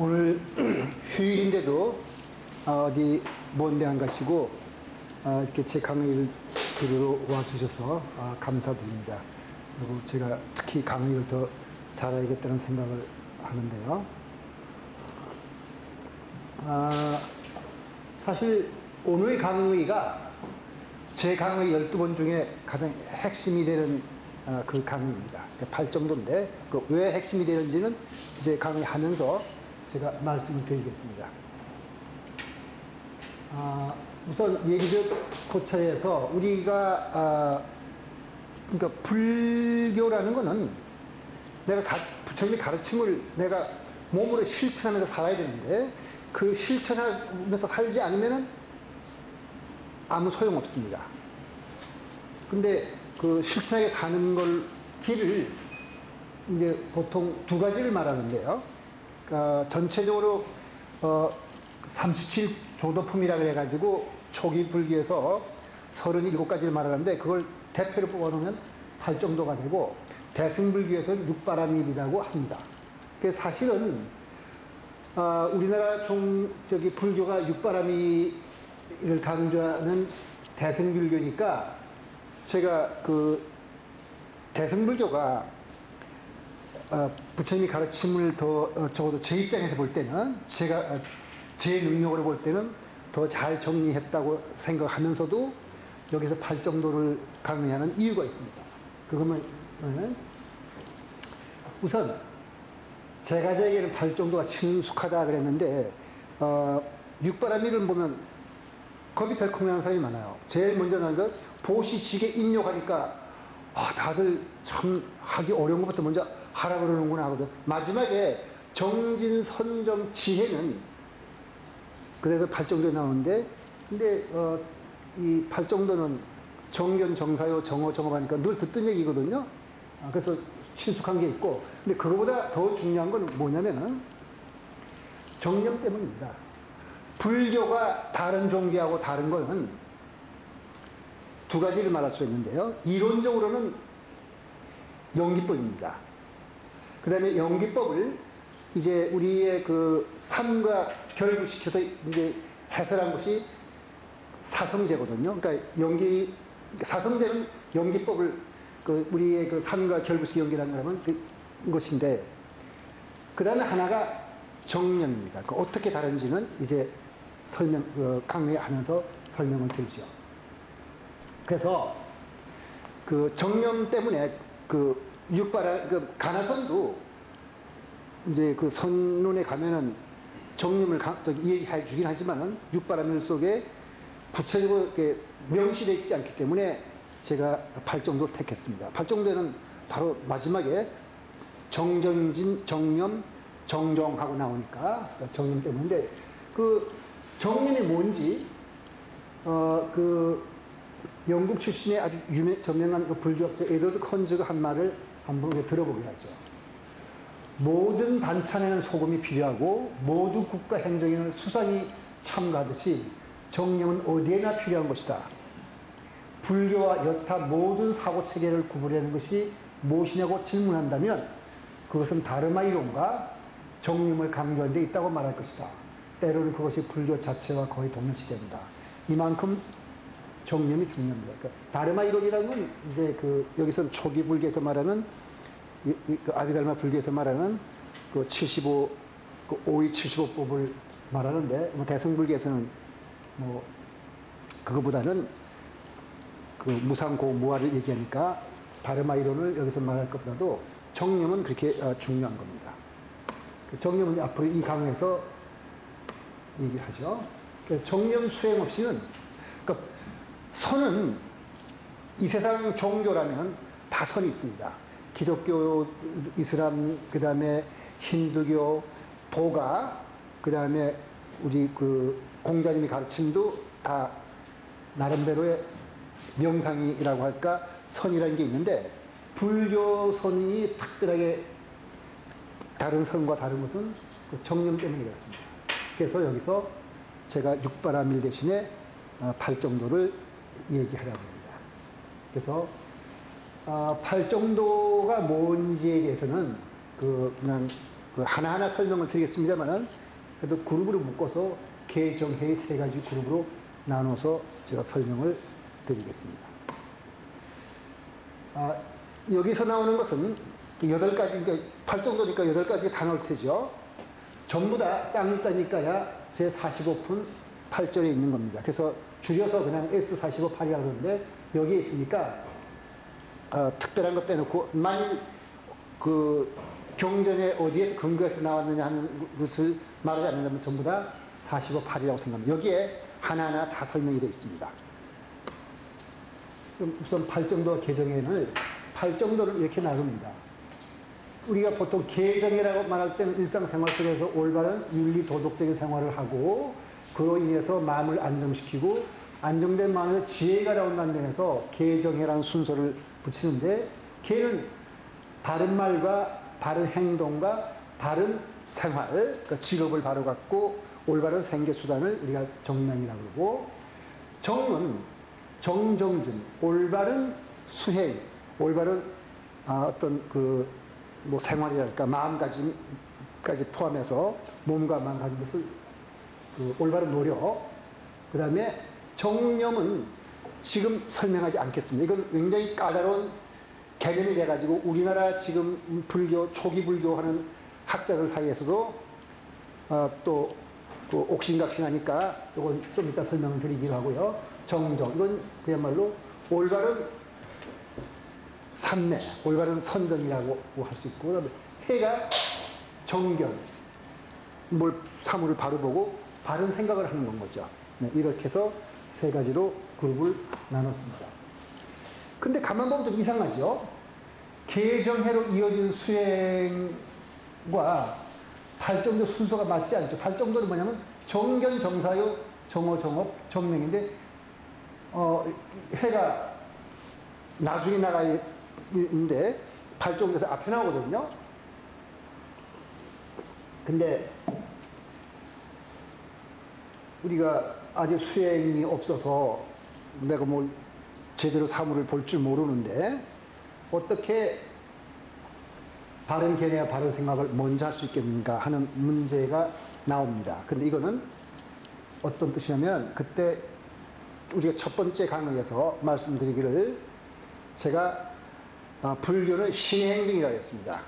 오늘 휴일인데도 어디 먼데 안 가시고 이렇게 제 강의를 들으러 와주셔서 감사드립니다. 그리고 제가 특히 강의를 더 잘해야겠다는 생각을 하는데요. 사실 오늘의 강의가 제 강의 12번 중에 가장 핵심이 되는 그 강의입니다. 8정도인데 왜 핵심이 되는지는 이제 강의하면서 제가 말씀을 드리겠습니다. 우선 얘기를 고차에서 우리가 그러니까 불교라는 거는 내가 부처님의 가르침을 내가 몸으로 실천하면서 살아야 되는데 그 실천하면서 살지 않으면은 아무 소용 없습니다. 근데 그 실천하게 사는 걸 길을 이제 보통 두 가지를 말하는데요. 전체적으로 37조도품이라 그래가지고 초기 불교에서 37가지를 말하는데 그걸 대표로 뽑아놓으면 8정도가 되고 대승불교에서는 육바라밀이라고 합니다. 그래서 사실은 우리나라 불교가 육바라밀을 강조하는 대승불교니까 제가 그 대승불교가 부처님이 가르침을 더 적어도 제 입장에서 볼 때는 제 능력으로 볼 때는 더 잘 정리했다고 생각하면서도 여기서 8정도를 강의하는 이유가 있습니다. 그러면 우선 제가 제게는 8정도가 친숙하다 그랬는데 육바라밀을 보면 겁이 덜컥 나는 사람이 많아요. 제일 먼저 나는 건 보시지게 입력하니까 다들 참 하기 어려운 것부터 먼저 하라 그러는구나 하거든. 마지막에 정진, 선정, 지혜는 그래서 8정도에 나오는데 근데 이 8정도는 정견, 정사요, 정어, 정업하니까 늘 듣던 얘기거든요. 그래서 친숙한 게 있고 근데 그거보다 더 중요한 건 뭐냐면은 정념 때문입니다. 불교가 다른 종교하고 다른 거는 두 가지를 말할 수 있는데요. 이론적으로는 영기법입니다. 그 다음에 영기법을 이제 우리의 그 삶과 결부시켜서 이제 해설한 것이 사성제거든요. 그러니까 사성제는 영기법을 우리의 그 삶과 결부시켜 연결한 거라면 그것인데, 그 다음에 하나가 정념입니다. 어떻게 다른지는 이제 강의하면서 설명을 드리죠. 그래서 그 정념 때문에 가나선도 이제 그 선론에 가면은 정념을 이해해 주긴 하지만은 육바라밀 속에 구체적으로 이렇게 명시되어 있지 않기 때문에 제가 8정도를 택했습니다. 8정도에는 바로 마지막에 정정진, 정념, 정정하고 나오니까 정념 때문인데 그 정념이 뭔지 영국 출신의 아주 저명한 불교학자 에드워드 컨즈가 한 말을 한번 들어보게 하죠. 모든 반찬에는 소금이 필요하고 모두 국가 행정에는 수상이 참가하듯이 정념은 어디에나 필요한 것이다. 불교와 여타 모든 사고체계를 구분하는 것이 무엇이냐고 질문한다면 그것은 다르마 이론과 정념을 강조한 데 있다고 말할 것이다. 때로는 그것이 불교 자체와 거의 동일시된다. 이만큼 정념이 중요합니다. 그러니까 다르마 이론이라는 건 이제 여기서는 초기 불교에서 말하는 아비달마 불교에서 말하는 5의 75법을 말하는데 대승불교에서는 그거보다는 무상고 무아를 얘기하니까 다르마 이론을 여기서 말할 것보다도 정념은 그렇게 중요한 겁니다. 정념은 앞으로 이 강의에서 얘기하죠. 정념 수행 없이는 선은 이 세상 종교라면 다 선이 있습니다. 기독교, 이슬람, 그 다음에 힌두교, 도가, 그 다음에 우리 공자님이 가르침도 다 나름대로의 명상이라고 할까 선이라는 게 있는데 불교 선이 특별하게 다른 선과 다른 것은 정념 때문에 그렇습니다. 그래서 여기서 제가 육바라밀 대신에 8정도를 얘기하려고 합니다. 그래서 8정도가 뭔지에 대해서는 그냥 그 하나하나 설명을 드리겠습니다만은 그래도 그룹으로 묶어서 개정회의 세 가지 그룹으로 나눠서 제가 설명을 드리겠습니다. 여기서 나오는 것은 8가지, 그러니까 8정도니까 8가지 다 나올 테죠. 전부 다 쌍따니까야 제45푼 8절에 있는 겁니다. 그래서 줄여서 그냥 S45 8이라고 그러는데 여기에 있으니까 특별한 거 빼놓고 만일 그 경전에 어디에 근거해서 나왔느냐 하는 것을 말하지 않는다면 전부 다 45 8이라고 생각합니다. 여기에 하나하나 다 설명이 되어 있습니다. 그럼 우선 8정도 개정회를 8정도를 이렇게 나눕니다. 우리가 보통 개정이라고 말할 때는 일상생활 속에서 올바른 윤리 도덕적인 생활을 하고 그로 인해서 마음을 안정시키고 안정된 마음에 지혜가 나온다는 면에서 개정이라는 순서를 붙이는데 개는 바른 말과 바른 행동과 바른 생활, 그러니까 직업을 바로 갖고 올바른 생계수단을 우리가 정명이라고 그러고 정은 정정진, 올바른 수행, 올바른 어떤 뭐 생활이랄까 마음가짐까지 포함해서 몸과 마음 가진 것을 올바른 노력. 그 다음에 정념은 지금 설명하지 않겠습니다. 이건 굉장히 까다로운 개념이 돼가지고 우리나라 지금 불교, 초기 불교 하는 학자들 사이에서도 또 옥신각신하니까 이건 좀 이따 설명을 드리기로 하고요. 정정, 이건 그야말로 올바른 삼매, 올바른 선정이라고 할 수 있고, 그다음에 해가 정견, 뭘 사물을 바로 보고 바른 생각을 하는 건 거죠. 네, 이렇게 해서 세 가지로 그룹을 나눴습니다. 근데 가만 보면 좀 이상하죠? 개정해로 이어진 수행과 발정도 순서가 맞지 않죠. 발정도는 뭐냐면 정견, 정사요, 정어, 정업, 정명인데 해가 나중에 나가 있는데 발정도에서 앞에 나오거든요. 근데 우리가 아직 수행이 없어서 내가 뭘 제대로 사물을 볼 줄 모르는데 어떻게 바른 견해와 바른 생각을 먼저 할 수 있겠는가 하는 문제가 나옵니다. 근데 이거는 어떤 뜻이냐면 그때 우리가 첫 번째 강의에서 말씀드리기를 제가 불교는 신의 행정이라고 했습니다.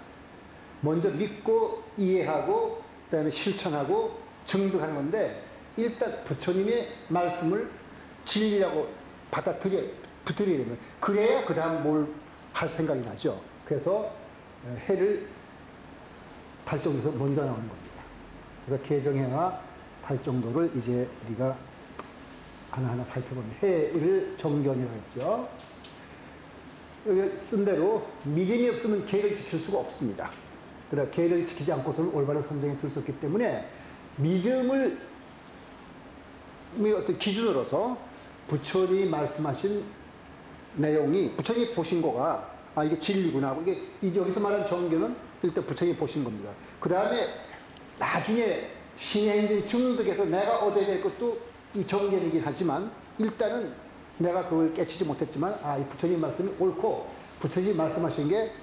먼저 믿고 이해하고 그다음에 실천하고 증득하는 건데 일단 부처님의 말씀을 진리라고 받아들여야 됩니다. 그래야 그 다음 뭘 할 생각이 나죠. 그래서 해를 발정도에서 먼저 나오는 겁니다. 그래서 개정해와 발정도를 이제 우리가 하나하나 살펴보면 해를 정견이라고 했죠. 여기 쓴 대로 믿음이 없으면 계를 지킬 수가 없습니다. 그러나 계를 지키지 않고서는 올바른 선정에 들 수 없기 때문에 믿음을 어떤 기준으로서 부처님이 말씀하신 내용이 부처님이 보신 거가 이게 진리구나 하고 이게 여기서 말하는 정견은 일단 부처님이 보신 겁니다. 그 다음에 나중에 신의 행정이 증득해서 내가 얻어야 될 것도 이 정견이긴 하지만 일단은 내가 그걸 깨치지 못했지만 이 부처님 말씀이 옳고 부처님이 말씀하신 게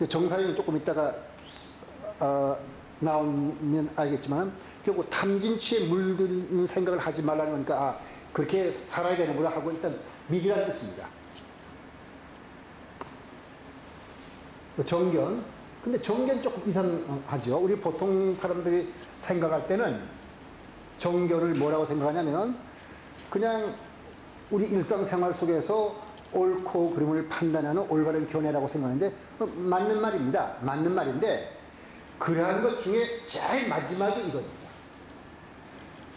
정사위는 조금 있다가 나오면 알겠지만 결국 탐진치에 물드는 생각을 하지 말라는 거니까 그렇게 살아야 되는구나 하고 일단 믿으라는 뜻입니다. 정견. 근데 정견 조금 이상하죠. 우리 보통 사람들이 생각할 때는 정견을 뭐라고 생각하냐면 그냥 우리 일상생활 속에서 옳고 그름을 판단하는 올바른 견해라고 생각하는데 맞는 말입니다. 맞는 말인데 그러한 것 중에 제일 마지막이 이겁니다.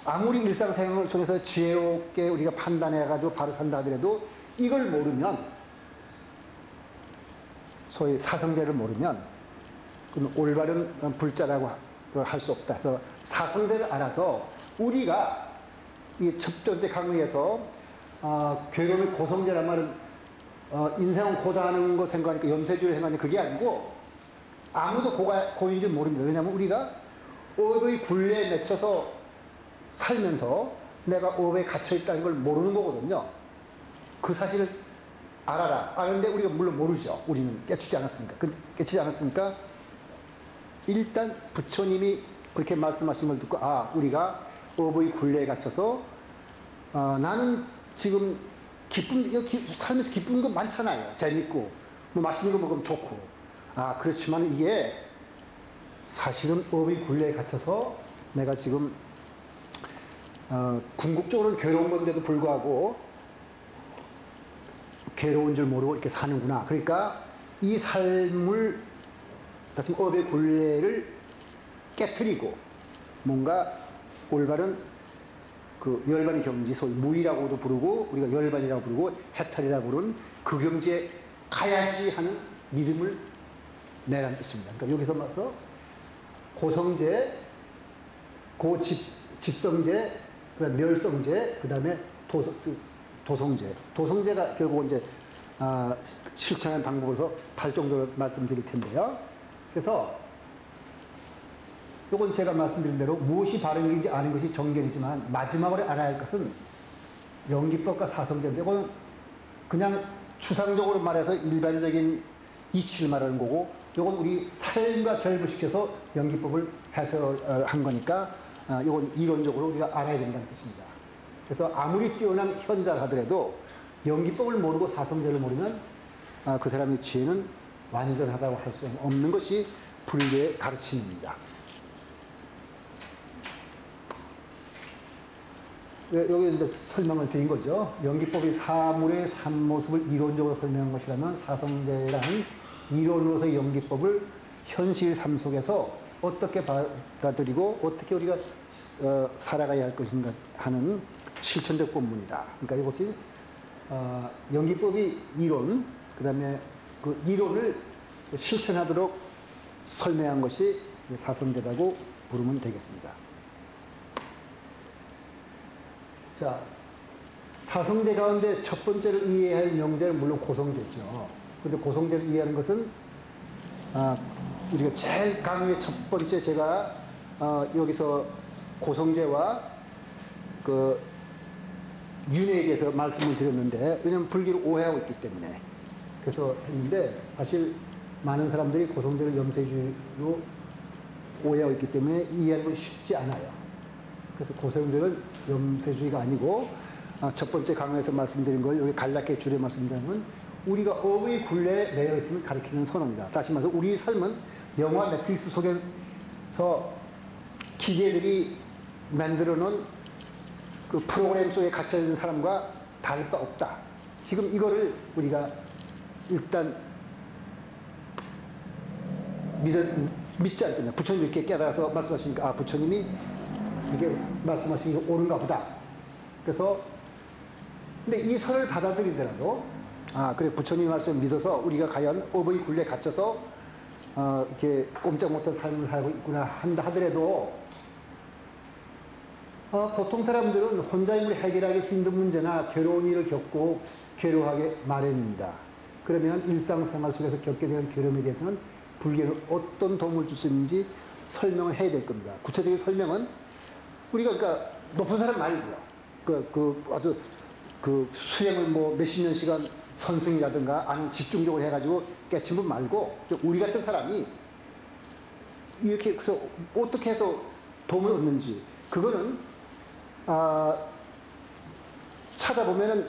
아무리 일상생활 속에서 지혜롭게 우리가 판단해가지고 바로 산다 하더라도 이걸 모르면 소위 사성제를 모르면 그럼 올바른 불자라고 할 수 없다. 그래서 사성제를 알아서 우리가 이 첫 번째 강의에서 괴로움의 고성제란 말은 인생은 고다하는 거 생각하니까 염세주를 생각하는데 그게 아니고 아무도 고인 줄 모릅니다. 왜냐하면 우리가 업의 굴레에 맺혀서 살면서 내가 업에 갇혀있다는 걸 모르는 거거든요. 그 사실을 알아라. 아는데 우리가 물론 모르죠. 우리는 깨치지 않았으니까. 깨치지 않았으니까 일단 부처님이 그렇게 말씀하신 걸 듣고 아 우리가 업의 굴레에 갇혀서 나는 지금 살면서 기쁜 거 많잖아요. 재밌고 뭐 맛있는 거 먹으면 좋고 아 그렇지만 이게 사실은 업의 굴레에 갇혀서 내가 지금 궁극적으로는 괴로운 건데도 불구하고 괴로운 줄 모르고 이렇게 사는구나. 그러니까 이 삶을 다시 업의 굴레를 깨트리고 뭔가 올바른 그 열반의 경지, 소위 무의라고도 부르고 우리가 열반이라고 부르고 해탈이라고 부르는 그 경지에 가야지 하는 믿음을 내라는 뜻입니다. 그러니까 여기서 봐서 고성제, 집성제, 그다음에 멸성제, 그다음에 도성제. 도성제가 결국 이제 실천하는 방법으로서 8정도를 말씀드릴 텐데요. 그래서 이건 제가 말씀드린 대로 무엇이 바른 길인지 아는 것이 정견이지만 마지막으로 알아야 할 것은 연기법과 사성제인데 이건 그냥 추상적으로 말해서 일반적인 이치를 말하는 거고 이건 우리 삶과 결부시켜서 연기법을 해석한 거니까 이건 이론적으로 우리가 알아야 된다는 뜻입니다. 그래서 아무리 뛰어난 현자를 하더라도 연기법을 모르고 사성제를 모르면 그 사람의 지혜는 완전하다고 할 수 없는 것이 불교의 가르침입니다. 여기 이제 설명을 드린 거죠. 연기법이 사물의 산모습을 이론적으로 설명한 것이라면 사성제라는 이론으로서의 연기법을 현실 삶 속에서 어떻게 받아들이고 어떻게 우리가 살아가야 할 것인가 하는 실천적 본문이다. 그러니까 이것이 연기법이 이론, 그 다음에 그 이론을 실천하도록 설명한 것이 사성제라고 부르면 되겠습니다. 자, 사성제 가운데 첫 번째로 이해해야 할 명제는 물론 고성제죠. 그런데 고성제를 이해하는 것은 우리가 제일 강의 첫 번째 제가 여기서 고성제와 그 윤회에 대해서 말씀을 드렸는데 왜냐하면 불교를 오해하고 있기 때문에 그래서 했는데 사실 많은 사람들이 고성제를 염세주의로 오해하고 있기 때문에 이해하는 건 쉽지 않아요. 그래서 고성제는 염세주의가 아니고 첫 번째 강의에서 말씀드린 걸 여기 간략하게 줄여 말씀드리면 우리가 업의 굴레에 매여 있음을 가리키는 선언이다. 다시 말해서 우리 삶은 영화 매트릭스 속에서 기계들이 만들어 놓은 그 프로그램 속에 갇혀 있는 사람과 다를 바 없다. 지금 이거를 우리가 일단 믿지 않잖아요. 부처님이 이렇게 깨달아서 말씀하시니까 부처님이 이게 말씀하신 게 옳은가 보다. 그래서 근데 이 설을 받아들이더라도 그래 부처님 말씀을 믿어서 우리가 과연 업의 굴레에 갇혀서 이렇게 꼼짝 못한 삶을 살고 있구나 한다 하더라도 보통 사람들은 혼자임을 해결하기 힘든 문제나 괴로운 일을 겪고 괴로워하게 마련입니다. 그러면 일상생활 속에서 겪게 되는 괴로움에 대해서는 불교는 어떤 도움을 줄 수 있는지 설명을 해야 될 겁니다. 구체적인 설명은 우리가 그러니까 높은 사람 말고요. 아주 그 수행을 뭐 몇십 년 시간 선승이라든가 아니면 집중적으로 해가지고 깨친 분 말고 우리 같은 사람이 이렇게 그래서 어떻게 해서 도움을 얻는지 그거는 찾아보면은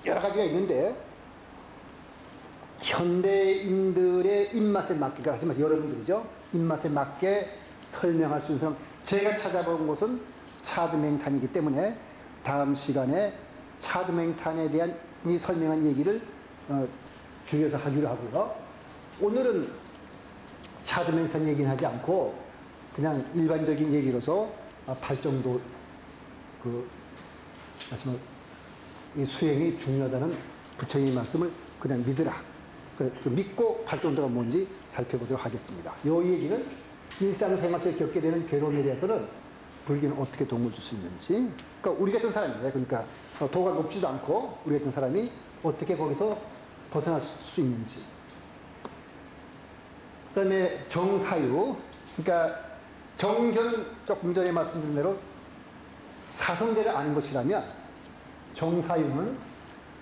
여러 가지가 있는데 현대인들의 입맛에 맞게, 그러니까 하지만 여러분들이죠. 입맛에 맞게 설명할 수 있는 사람, 제가 찾아본 곳은 차드맹탄이기 때문에 다음 시간에 차드맹탄에 대한 이 설명한 얘기를 줄여서 하기로 하고요. 오늘은 차드맹탄 얘기는 하지 않고 그냥 일반적인 얘기로서 발정도 이 수행이 중요하다는 부처님의 말씀을 그냥 믿으라. 그래서 믿고 발정도가 뭔지 살펴보도록 하겠습니다. 이 얘기는 일상생활 속에 겪게 되는 괴로움에 대해서는 불교는 어떻게 도움을 줄 수 있는지, 그러니까 우리 같은 사람이에요. 그러니까 도가 높지도 않고 우리 같은 사람이 어떻게 거기서 벗어날 수 있는지. 그 다음에 정사유, 그러니까 정견 조금 전에 말씀드린 대로 사성제를 아는 것이라면 정사유는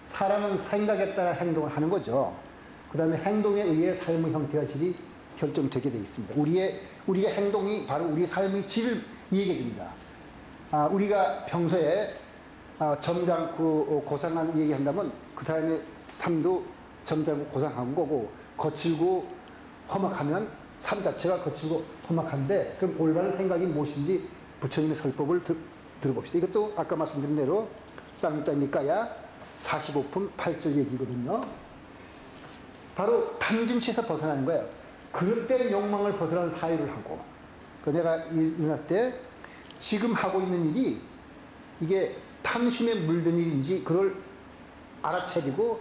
사람은 생각에 따라 행동을 하는 거죠. 그 다음에 행동에 의해 삶의 형태와 질이 결정되게 되어 있습니다. 우리의 행동이 바로 우리 삶의 질을 얘기해 줍니다. 우리가 평소에 점잖고 고상한 얘기한다면 그 사람의 삶도 점잖고 고상한 거고, 거칠고 험악하면 삶 자체가 거칠고 험악한데, 그럼 올바른 생각이 무엇인지 부처님의 설법을 들어봅시다. 이것도 아까 말씀드린 대로 쌍육단니까야 45품 8절 얘기거든요. 바로 탐진치에서 벗어나는 거예요. 그릇된 욕망을 벗어나는 사유를 하고, 내가 일어났을 때 지금 하고 있는 일이 이게 탐심에 물든 일인지 그걸 알아차리고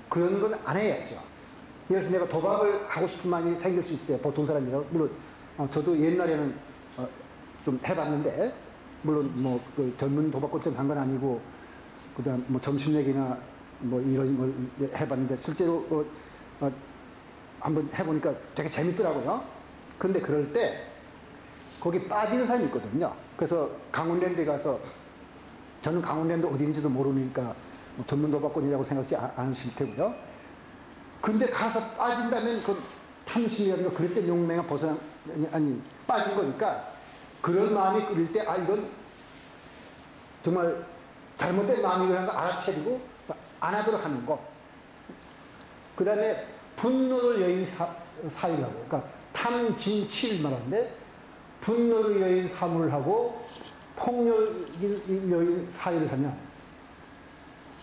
그런 건 안 해야죠. 예를 들어서 내가 도박을 하고 싶은 마음이 생길 수 있어요. 보통 사람이라고. 물론 저도 옛날에는 좀 해봤는데, 물론 그 전문 도박꾼처럼 한 건 아니고, 그다음 점심 내기나 이런 걸 해봤는데, 실제로 한번 해보니까 되게 재밌더라고요. 그런데 그럴 때 거기 빠지는 사람이 있거든요. 그래서 강원랜드에 가서, 저는 강원랜드 어디인지도 모르니까 전문 도박꾼이라고 생각지 않으실 테고요. 근데 가서 빠진다면 그 탐심이라든가 그랬던 욕망에 빠진 거니까, 그런 마음이 끓일 때 이건 정말 잘못된 마음이라는 걸 알아채리고 안 하도록 하는 거. 그 다음에 분노를 여인 사유라고. 그러니까 탐진치를 말하는데, 분노를 여인 사무를 하고 폭력을 여인 사유를 하면,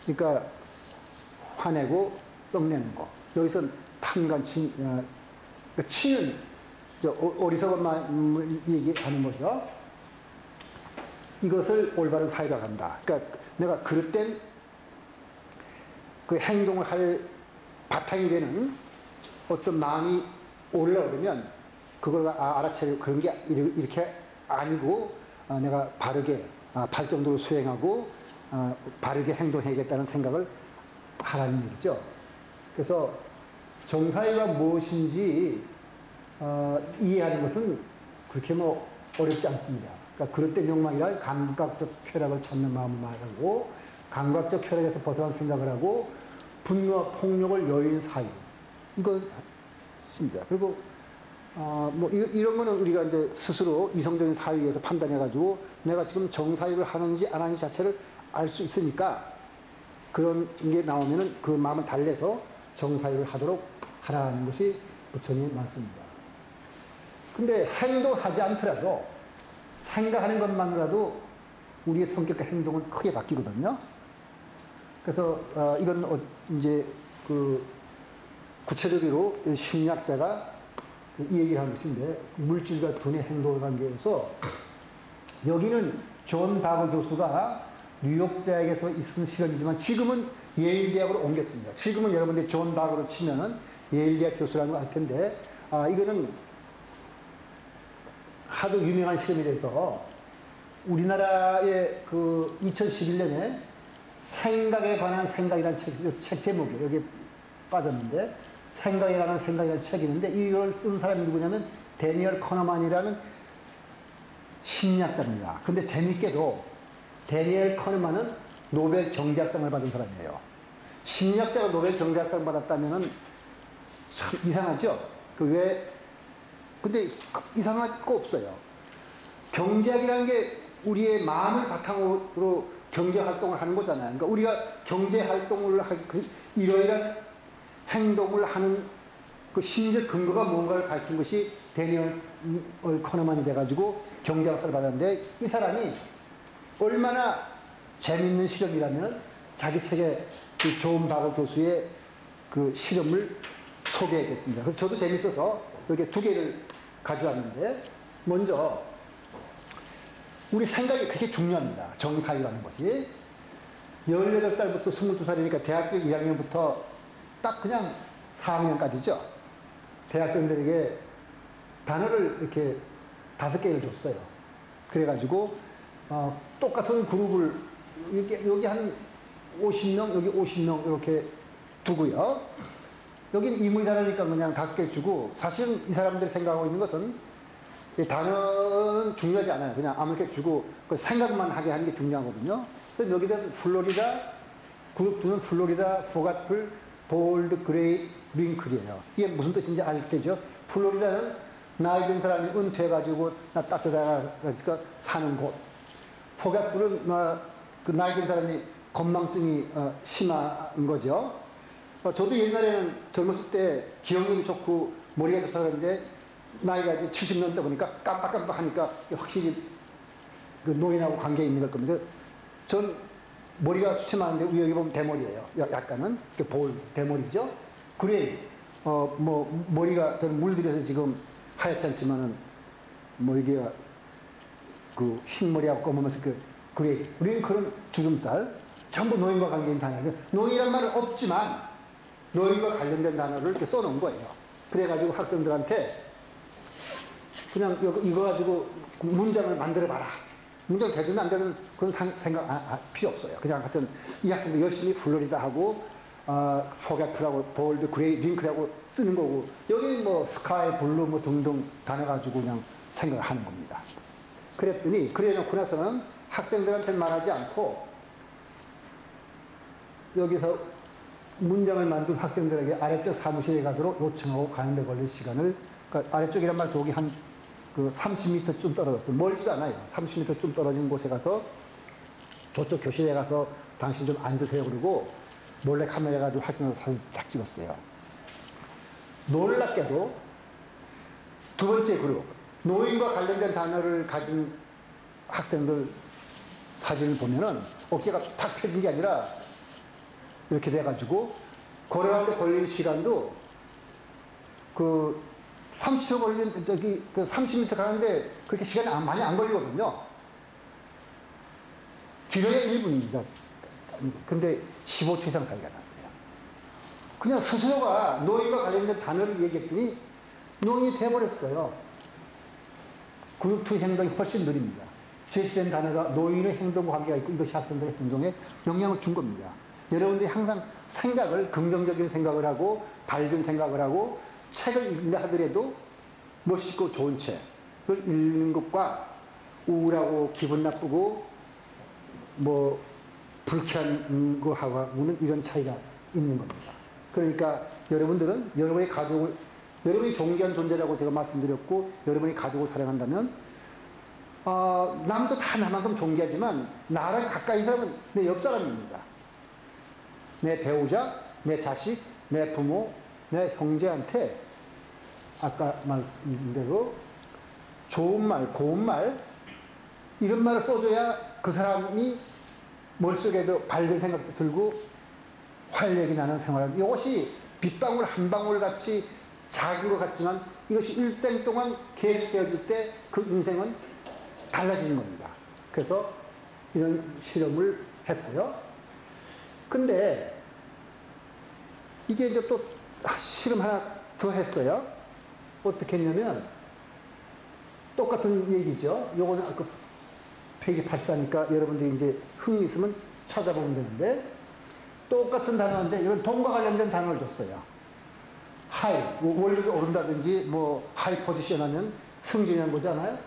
그러니까 화내고 썩내는 거. 여기서는 탐과 치는 어리석은 마음을 얘기하는 거죠. 이것을 올바른 사유라고 한다. 그러니까 내가 그릇된 그 행동을 할 바탕이 되는 어떤 마음이 올라오면 그걸 알아채고, 그런 게 이렇게 아니고 내가 바르게 발전도를 수행하고 바르게 행동해야겠다는 생각을 하라는 얘기죠. 그래서 정사유가 무엇인지 이해하는 것은 그렇게 어렵지 않습니다. 그러니까 그릇된 욕망이란 감각적 쾌락을 찾는 마음을 말하고, 감각적 쾌락에서 벗어난 생각을 하고, 분노와 폭력을 여인 사유, 이것입니다. 그리고 이런 거는 우리가 이제 스스로 이성적인 사유에서 판단해가지고 내가 지금 정사유를 하는지 안 하는지 자체를 알 수 있으니까, 그런 게 나오면은 그 마음을 달래서 정사유를 하도록 하라는 것이 부처님의 말씀입니다. 근데 행동하지 않더라도 생각하는 것만으로도 우리의 성격과 행동은 크게 바뀌거든요. 그래서 이건 이제 그 구체적으로 심리학자가 이 얘기를 하는 것인데, 물질과 돈의 행동 관계에서 여기는 존 바거 교수가 뉴욕 대학에서 있은 실험이지만 지금은 예일 대학으로 옮겼습니다. 지금은 여러분들이 존 바거로 치면은 예일 대학 교수라는 걸 알 텐데, 이거는 하도 유명한 실험이 돼서 우리나라의 그 2011년에 생각에 관한 생각이라는 책 제목이 여기 빠졌는데, 생각에 관한 생각이라는 책이 있는데, 이걸 쓴 사람이 누구냐면 데니얼 커너만이라는 심리학자입니다. 근데 재밌게도 데니얼 커너만은 노벨 경제학상을 받은 사람이에요. 심리학자가 노벨 경제학상 받았다면은 참 이상하죠? 근데 이상할 거 없어요. 경제학이라는 게 우리의 마음을 바탕으로 경제 활동을 하는 거잖아요. 그러니까 우리가 경제 활동을 이러이러한 행동을 하는 그 심리적 근거가 뭔가를 밝힌 것이 데니얼 커너만이 돼가지고 경제학상을 받았는데, 이 사람이 얼마나 재밌는 실험이라면 자기 책에 그 존 바거 교수의 그 실험을 소개하겠습니다. 그래서 저도 재밌어서 이렇게 두 개를 가져왔는데, 먼저 우리 생각이 그게 중요합니다. 정사유라는 것이 18살부터 22살이니까 대학교 1학년부터 딱 그냥 4학년까지죠. 대학생들에게 단어를 이렇게 5개를 줬어요. 그래가지고 똑같은 그룹을 여기 한 50명, 여기 50명 이렇게 두고요. 여기는 인물이 다르니까 그냥 5개 주고, 사실은 이 사람들이 생각하고 있는 것은 단어는 중요하지 않아요. 그냥 아무렇게 주고 그 생각만 하게 하는 게 중요하거든요. 그래서 여기다 플로리다, 그룹 2는 플로리다, 포가풀, 볼드, 그레이, 링클이에요. 이게 무슨 뜻인지 알 테죠? 플로리다는 나이 든 사람이 은퇴해가지고 나 따뜻하니까 사는 곳. 포격불은 그 나이 든 사람이 건망증이 심한 거죠. 저도 옛날에는 젊었을 때 기억력이 좋고 머리가 좋다 그러는데 나이가 이제 70년대 보니까 깜빡깜빡 하니까 확실히 그 노인하고 관계 있는 걸 겁니다. 전 머리가 수치만한데 여기 보면 대머리예요. 약간은 볼 대머리죠. 그레이 뭐 머리가 저는 물들여서 지금 하얗지 않지만은 뭐 이게 그 흰머리하고 검으면서 그 그레이 우리는 그런 주름살 전부 노인과 관계 있는 단어예요. 노인이란 말은 없지만 노인과 관련된 단어를 이렇게 써놓은 거예요. 그래가지고 학생들한테 그냥 이거 가지고 문장을 만들어봐라. 문장 되든 안 되든 그런 생각 필요 없어요. 그냥 하여튼 이 학생들 열심히 플로리다 하고 포게트라고 볼드, 그레이, 링크라고 쓰는 거고 여기 뭐 스카이, 블루 뭐 등등 단어 가지고 그냥 생각을 하는 겁니다. 그랬더니 그래 놓고 나서는 학생들한테 말하지 않고 여기서 문장을 만든 학생들에게 아래쪽 사무실에 가도록 요청하고 가는데 걸릴 시간을 그러니까 아래쪽이란 말 저기 한 그 30m쯤 떨어졌어요. 멀지도 않아요. 30m쯤 떨어진 곳에 가서 저쪽 교실에 가서 당신 좀 앉으세요. 그러고 몰래 카메라 가지고 학생들 사진 딱 찍었어요. 놀랍게도 두 번째 그룹 노인과 관련된 단어를 가진 학생들 사진을 보면은 어깨가 탁 펴진 게 아니라 이렇게 돼가지고 걸어가는데 걸리는 시간도 그 30초 걸린 저기 그 30m 가는데 그렇게 시간이 많이 안 걸리거든요. 길어야 1분입니다. 근데 15초 이상 사이가 났어요. 그냥 스스로가 노인과 관련된 단어를 얘기했더니 노인이 돼버렸어요. 그룹 2 행동이 훨씬 느립니다. 제시된 단어가 노인의 행동과 관계가 있고 이것이 학생들의 행동에 영향을 준 겁니다. 여러분들이 항상 생각을 긍정적인 생각을 하고 밝은 생각을 하고 책을 읽는다 하더라도 멋있고 좋은 책을 읽는 것과 우울하고 기분 나쁘고 뭐 불쾌한 거하고는 이런 차이가 있는 겁니다. 그러니까 여러분들은 여러분의 가족을 여러분이 존귀한 존재라고 제가 말씀드렸고 여러분이 가족을 사랑한다면 남도 다 나만큼 존귀하지만 나랑 가까이 사람은 내 옆 사람입니다. 내 배우자, 내 자식, 내 부모, 내 형제한테 아까 말씀드린 대로 좋은 말, 고운 말 이런 말을 써줘야 그 사람이 머릿속에도 밝은 생각도 들고 활력이 나는 생활을 이것이 빗방울 한 방울 같이 작은 것 같지만 이것이 일생 동안 계속되어질 때 그 인생은 달라지는 겁니다. 그래서 이런 실험을 했고요. 근데 이게 이제 또 실험 하나 더 했어요. 어떻게 했냐면 똑같은 얘기죠. 요거는 아까 페이지 84니까 여러분들이 이제 흥미 있으면 찾아보면 되는데 똑같은 단어인데 이건 돈과 관련된 단어를 줬어요. 하이, 뭐 월급이 오른다든지 뭐 하이 포지션 하면 승진이라는 거잖아요.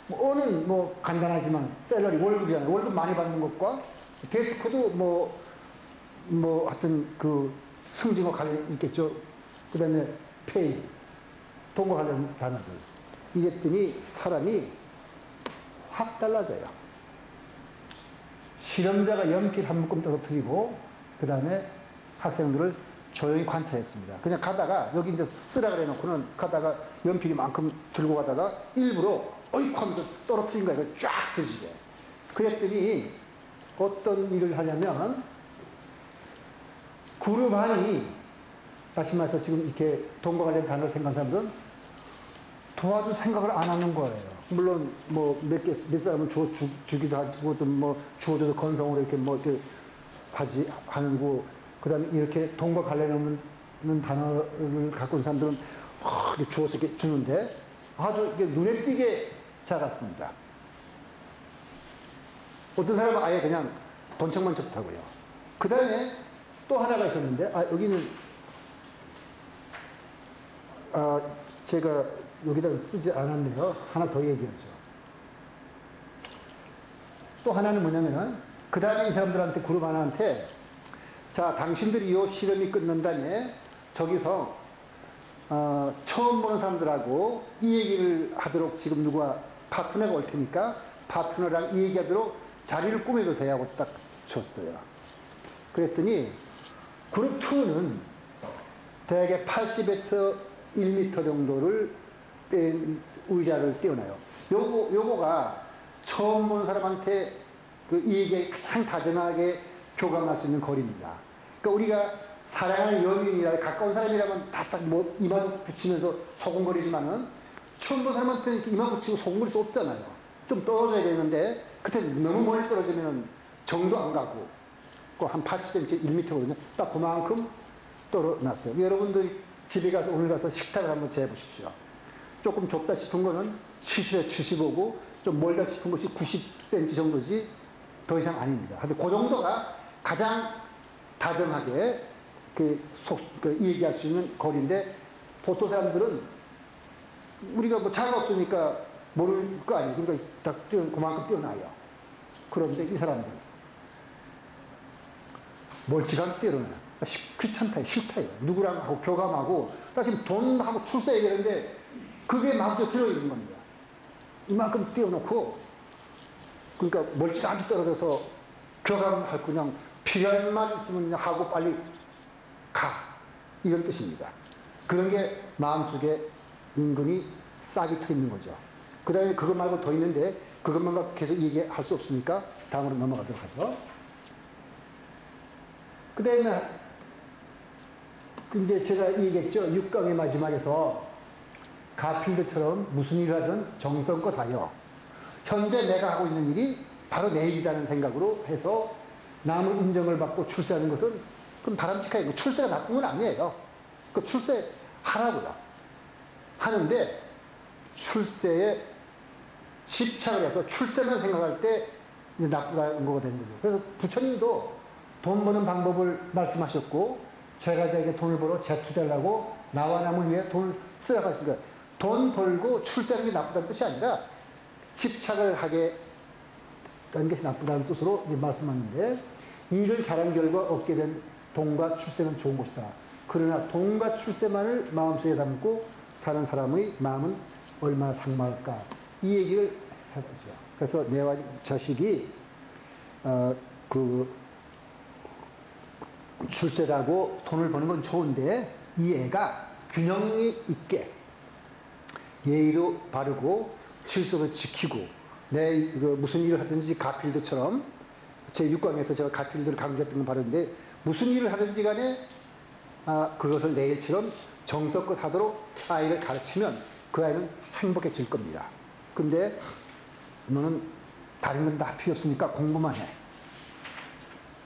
뭐 어는 뭐 간단하지만 셀러리 월급이잖아요. 월급 많이 받는 것과 데스크도 뭐 하여튼 그 승진과 관련이 있겠죠. 그 다음에 페이, 돈과 관련 단어들. 이랬더니 사람이 확 달라져요. 실험자가 연필 한 묶음 떨어뜨리고 그 다음에 학생들을 조용히 관찰했습니다. 그냥 가다가 여기 이제 쓰라 그래 놓고는 가다가 연필이만큼 들고 가다가 일부러 어이쿠 하면서 떨어뜨린 거예요. 쫙 드시게. 그랬더니 어떤 일을 하냐면 그룹 안이 다시 말해서 지금 이렇게 돈과 관련 단어를 생각하는 사람들은 도와줄 생각을 안 하는 거예요. 물론 뭐 몇 사람은 주기도 하고 좀 뭐 주어줘도 건성으로 이렇게 뭐 이렇게 하는 거. 그 다음에 이렇게 돈과 관련 없는 단어를 갖고 있는 사람들은 이렇게 주워서 이렇게 주는데 아주 이렇게 눈에 띄게 자랐습니다. 어떤 사람은 아예 그냥 번쩍만 좋다고요. 그 다음에 또 하나가 있었는데, 여기는, 제가 여기다 쓰지 않았네요. 하나 더 얘기하죠. 또 하나는 뭐냐면은, 그 다음에 이 사람들한테, 그룹 하나한테, 자, 당신들이 이 실험이 끝난 다음에, 저기서, 처음 보는 사람들하고 이 얘기를 하도록 지금 누가 파트너가 올 테니까 파트너랑 이 얘기하도록 자리를 꾸며주세요 하고 딱 줬어요. 그랬더니 그룹 2는 대개 80에서 1m 정도를 의자를 띄워놔요. 요거가 처음 본 사람한테 이 얘기에 가장 다정하게 교감할 수 있는 거리입니다. 그러니까 우리가 사랑하는 연인이라 가까운 사람이라면 바짝 뭐 이마 붙이면서 소곤거리지만은 처음 본 사람한테는 이마 붙이고 소곤거릴 수 없잖아요. 좀 떨어져야 되는데 그때 너무 멀리 떨어지면 정도 안 가고 한 80cm, 1m거든요. 딱 그만큼 떨어놨어요. 여러분들 집에 가서 오늘 가서 식탁을 한번 재보십시오. 조금 좁다 싶은 거는 70에 75고 좀 멀다 싶은 것이 90cm 정도지 더 이상 아닙니다. 하여튼 그 정도가 가장 다정하게 얘기할 수 있는 거리인데 보통 사람들은 우리가 뭐 차가 없으니까 모를 거 아니에요. 그러니까 딱 그만큼 뛰어나요. 그런데 이 사람들 멀찌감치 뛰어나요. 귀찮다, 싫다요. 누구랑 하고 교감하고, 나 지금 돈하고 출세 얘기하는데, 그게 마음속에 들어있는 겁니다. 이만큼 띄워놓고, 그러니까 멀찌감치 떨어져서 교감할 그냥 필요한 말 있으면 그냥 하고 빨리 가. 이런 뜻입니다. 그런 게 마음속에 은근히 싹이 트어 있는 거죠. 그 다음에 그것 말고 더 있는데, 그것만 계속 얘기할 수 없으니까 다음으로 넘어가도록 하죠. 그 다음에 이제 제가 얘기했죠. 6강의 마지막에서 가필드처럼 무슨 일을 하든 정성껏 하여 현재 내가 하고 있는 일이 바로 내 일이라는 생각으로 해서 남의 인정을 받고 출세하는 것은 그럼 바람직하게 출세가 나쁜 건 아니에요. 그 출세하라고요. 하는데 출세에 집착을 해서 출세만 생각할 때 이제 나쁘다는 거가 되는 거죠. 그래서 부처님도 돈 버는 방법을 말씀하셨고 제가자에게 돈을 벌어 재투자를 하고 나와 남을 위해 돈을 쓰라고 하십니다. 돈 벌고 출세하는 게 나쁘다는 뜻이 아니라 집착을 하게 하는 것이 나쁘다는 뜻으로 말씀하는데 일을 잘한 결과 얻게 된 돈과 출세는 좋은 것이다. 그러나 돈과 출세만을 마음속에 담고 사는 사람의 마음은 얼마나 삭막할까. 이 얘기를 해보죠. 그래서 내와 자식이 출세라고 돈을 버는 건 좋은데 이 애가 균형이 있게 예의도 바르고 질서도 지키고 내 무슨 일을 하든지 가필드처럼 제 6강에서 제가 가필드를 강조했던 건 바로인데 무슨 일을 하든지 간에 그것을 내 일처럼 정성껏 하도록 아이를 가르치면 그 아이는 행복해질 겁니다. 근데 너는 다른 건 다 필요 없으니까 공부만 해.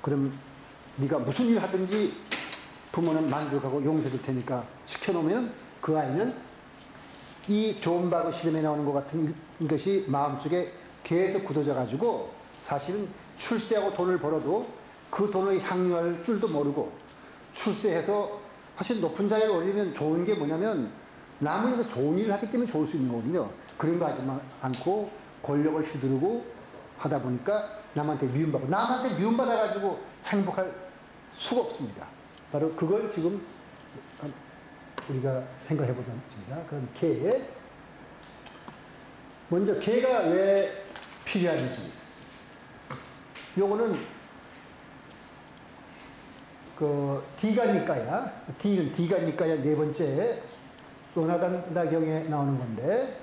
그럼 네가 무슨 일을 하든지 부모는 만족하고 용서해 줄 테니까 시켜놓으면 그 아이는 이 존 바그 시름에 나오는 것 같은 것이 마음속에 계속 굳어져 가지고 사실은 출세하고 돈을 벌어도 그 돈을 향유할 줄도 모르고 출세해서 사실 높은 자리에 오르면 좋은 게 뭐냐면 남을 위해서 좋은 일을 하기 때문에 좋을 수 있는 거거든요. 그런 거 하지 않고 권력을 휘두르고 하다 보니까 남한테 미움받고 남한테 미움받아가지고 행복할 수가 없습니다. 바로 그걸 지금 우리가 생각해 보겠습니다. 그럼 개. 먼저 개가 왜 필요한지. 요거는 디가니까야. D는 디가니까야 네 번째 소나단다경에 나오는 건데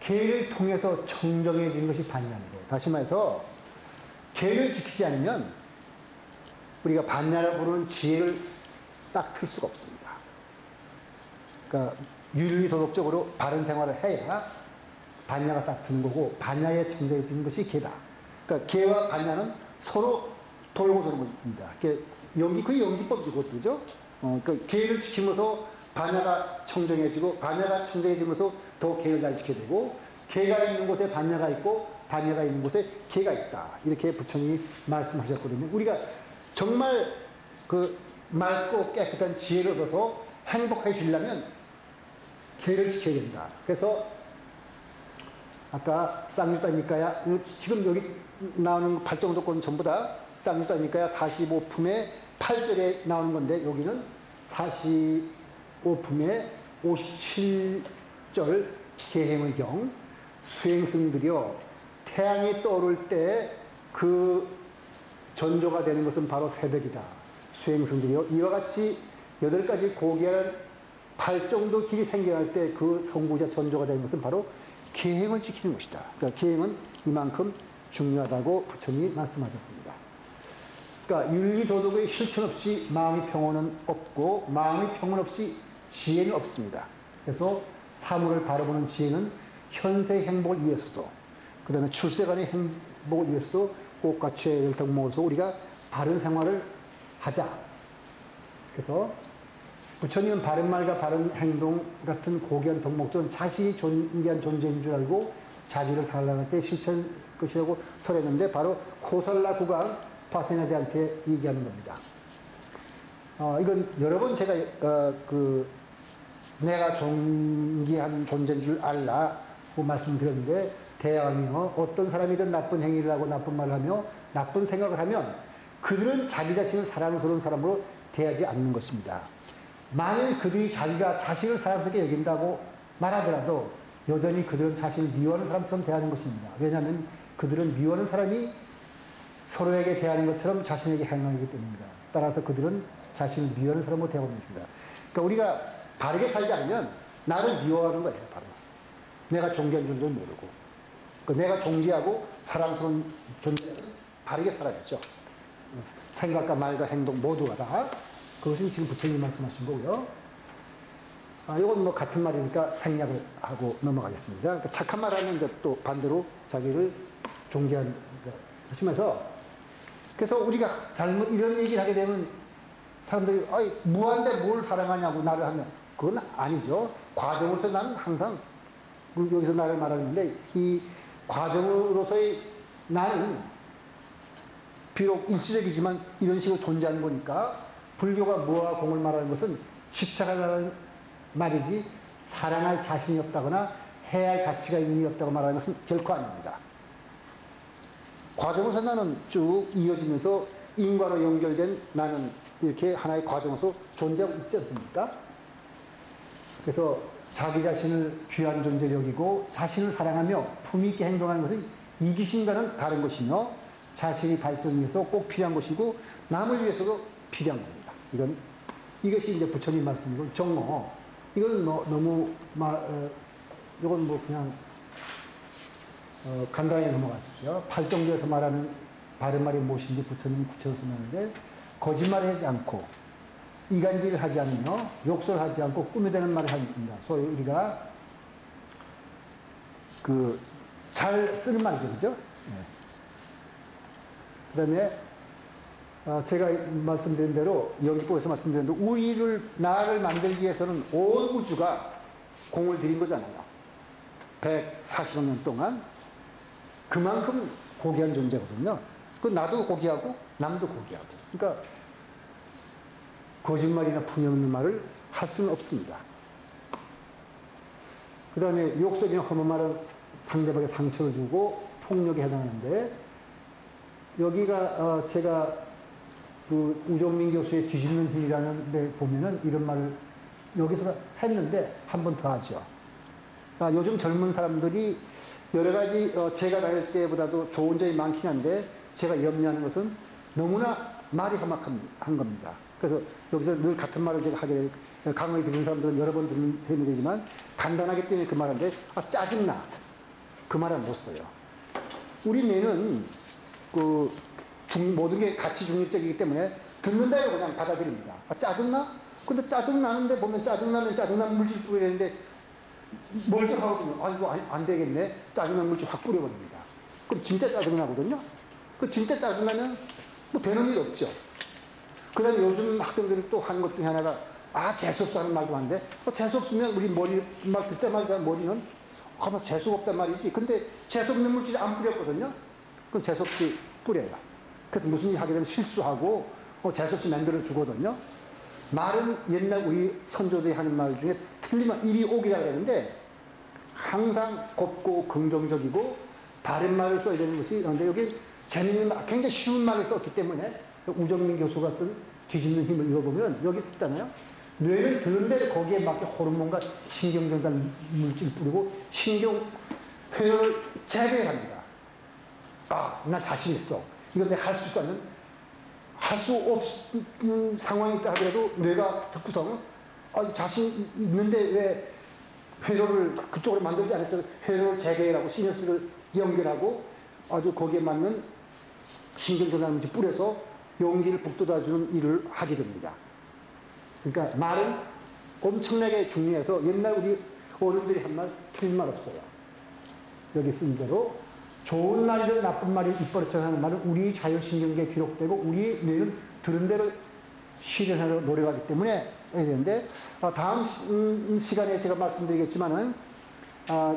개를 통해서 청정해진 것이 반야이고 다시 말해서 개를 지키지 않으면 우리가 반야를 부르는 지혜를 싹 틀 수가 없습니다. 그러니까 윤리 도덕적으로 바른 생활을 해야 반야가 싹 트는 거고 반야에 청정해지는 것이 개다. 그러니까 개와 반야는 서로 돌고 도는 겁니다. 거의 연기법이죠, 그것도죠. 그러니까 개를 지키면서 반야가 청정해지고 반야가 청정해지면서 더 개를 잘 지켜야 되고 개가 있는 곳에 반야가 있고 반야가 있는 곳에 개가 있다. 이렇게 부처님이 말씀하셨거든요. 우리가 정말 맑고 깨끗한 지혜를 얻어서 행복해지려면 개를 지켜야 된다. 그래서 아까 쌍유다니까야 지금 여기 나오는 8정도권 전부 다 쌍유다니까야 45품의 8절에 나오는 건데 여기는 오품의 57절 계행의 경 수행승들이여 태양이 떠오를 때 그 전조가 되는 것은 바로 새벽이다. 수행승들이여 이와 같이 8가지 고귀한 발정도 길이 생겨날 때 그 성부자 전조가 되는 것은 바로 계행을 지키는 것이다. 그러니까 계행은 이만큼 중요하다고 부처님이 말씀하셨습니다. 그러니까 윤리도덕의 실천 없이 마음의 평온은 없고 마음의 평온 없이 지혜는 없습니다. 그래서 사물을 바라보는 지혜는 현세 행복을 위해서도 그 다음에 출세간의 행복을 위해서도 꽃과 죄를 덕목으로서 우리가 바른 생활을 하자. 그래서 부처님은 바른 말과 바른 행동 같은 고귀한 덕목들은 자신이 존귀한 존재인 줄 알고 자기를 살아갈 때 실천 것이라고 설했는데 바로 고설라 구강 파세나대한테 얘기하는 겁니다. 이건 여러 번 제가 내가 존귀한 존재인 줄 알라고 말씀드렸는데 대하며 어떤 사람이든 나쁜 행위를 하고 나쁜 말을 하며 나쁜 생각을 하면 그들은 자기 자신을 사랑스러운 사람으로 대하지 않는 것입니다. 만일 그들이 자기가 자신을 사랑스럽게 여긴다고 말하더라도 여전히 그들은 자신을 미워하는 사람처럼 대하는 것입니다. 왜냐하면 그들은 미워하는 사람이 서로에게 대하는 것처럼 자신에게 행하기 때문입니다. 따라서 그들은 자신을 미워하는 사람으로 대하고 있는 것입니다. 그러니까 우리가 바르게 살지 않으면 나를 미워하는 거예요. 바로 내가 존귀한 존재를 모르고 내가 존귀하고 사랑스러운 존재는 바르게 살아야죠. 생각과 말과 행동 모두가 다 그것은 지금 부처님이 말씀하신 거고요. 이건 뭐 같은 말이니까 생략을 하고 넘어가겠습니다. 그러니까 착한 말 하면 이제 또 반대로 자기를 존귀한 하시면서 그래서 우리가 잘못 이런 얘기를 하게 되면 사람들이 무한대 뭘 사랑하냐고 나를 하면 그건 아니죠. 과정으로서 나는 항상 여기서 나를 말하는데 이 과정으로서의 나는 비록 일시적이지만 이런 식으로 존재하는 거니까 불교가 무와 공을 말하는 것은 십자가라는 말이지 사랑할 자신이 없다거나 해야 할 가치가 있는 게 없다고 말하는 것은 결코 아닙니다. 과정으로서 나는 쭉 이어지면서 인과로 연결된 나는 이렇게 하나의 과정으로서 존재하고 있지 않습니까? 그래서 자기 자신을 귀한 존재로 여기고 자신을 사랑하며 품위 있게 행동하는 것은 이기심과는 다른 것이며 자신이 발전을 위해서 꼭 필요한 것이고 남을 위해서도 필요한 겁니다. 이것이 이제 부처님 말씀이고 정모. 이건 뭐 너무 이건 뭐 그냥 간단하게 넘어갔습니다. 팔정도에서 말하는 바른 말이 무엇인지 부처님이 구체적으로 설명하는데 거짓말을 하지 않고 이간질을 하지 않으며 욕설을 하지 않고 꾸며대는 말을 합니다. 소위 우리가 잘 쓰는 말이죠, 그죠? 네. 그다음에 제가 말씀드린 대로 연기법에서 말씀드린 대로 나를 만들기 위해서는 온 우주가 공을 들인 거잖아요. 140억 년 동안 그만큼 고귀한 존재거든요. 나도 고귀하고 남도 고귀하고. 그러니까 거짓말이나 분열 없는 말을 할 수는 없습니다. 그 다음에 욕설이나 험한 말은 상대방에 상처를 주고 폭력에 해당하는데 여기가 제가 우종민 교수의 뒤집는 힘이라는 데 보면은 이런 말을 여기서 했는데 한 번 더 하죠. 요즘 젊은 사람들이 여러 가지 제가 다닐 때보다도 좋은 점이 많긴 한데 제가 염려하는 것은 너무나 말이 험악한 겁니다. 그래서 여기서 늘 같은 말을 제가 하게 돼요. 강의 듣는 사람들은 여러 번 듣는 셈이 되지만 간단하기 때문에 그 말하는데 짜증나. 그 말은 못 써요. 우리 뇌는 모든 게 가치 중립적이기 때문에 듣는다고 그냥 받아들입니다. 짜증나? 근데 짜증나는데 보면 짜증나는 물질 뿌리는데 멀쩡하고 보면 이거 안 되겠네. 짜증나는 물질 확 뿌려버립니다. 그럼 진짜 짜증나거든요. 진짜 짜증나면 뭐 되는 일 없죠. 그 다음에 요즘 학생들이 또 하는 것 중에 하나가 재수없어 하는 말도 하는데 재수없으면 우리 말 듣자마자 머리는 가만히 재수가 없단 말이지. 근데 재수없는 물질이 안 뿌렸거든요. 그럼 재수없이 뿌려요. 그래서 무슨 일 하게 되면 실수하고 재수없이 만들어 주거든요. 말은 옛날 우리 선조들이 하는 말 중에 틀리면 입이 옥이라고 그러는데 항상 곱고 긍정적이고 바른 말을 써야 되는 것이 그런데 여기 재밌는 말, 굉장히 쉬운 말을 썼기 때문에 우정민 교수가 쓴 뒤집는 힘을 읽어보면 여기 썼잖아요. 뇌는 드는데 거기에 맞게 호르몬과 신경전달 물질 뿌리고 신경 회로를 재배합니다. 아, 나 자신 있어. 이건 내가 할 수 있어. 할 수 없는 상황이 있다 하더라도 뇌가 듣고서 자신 있는데 왜 회로를 그쪽으로 만들지 않았어? 회로를 재배하고 시너스를 연결하고 아주 거기에 맞는 신경전달 물질 뿌려서 용기를 북돋아주는 일을 하게 됩니다. 그러니까 말은 엄청나게 중요해서 옛날 우리 어른들이 한 말 틀린 말 없어요. 여기 쓴 대로 좋은 말이든 나쁜 말이 입버릇처럼 하는 말은 우리 자율신경계에 기록되고 우리 뇌는 들은 대로 실현하려 노력하기 때문에 써야 되는데 다음 시간에 제가 말씀드리겠지만은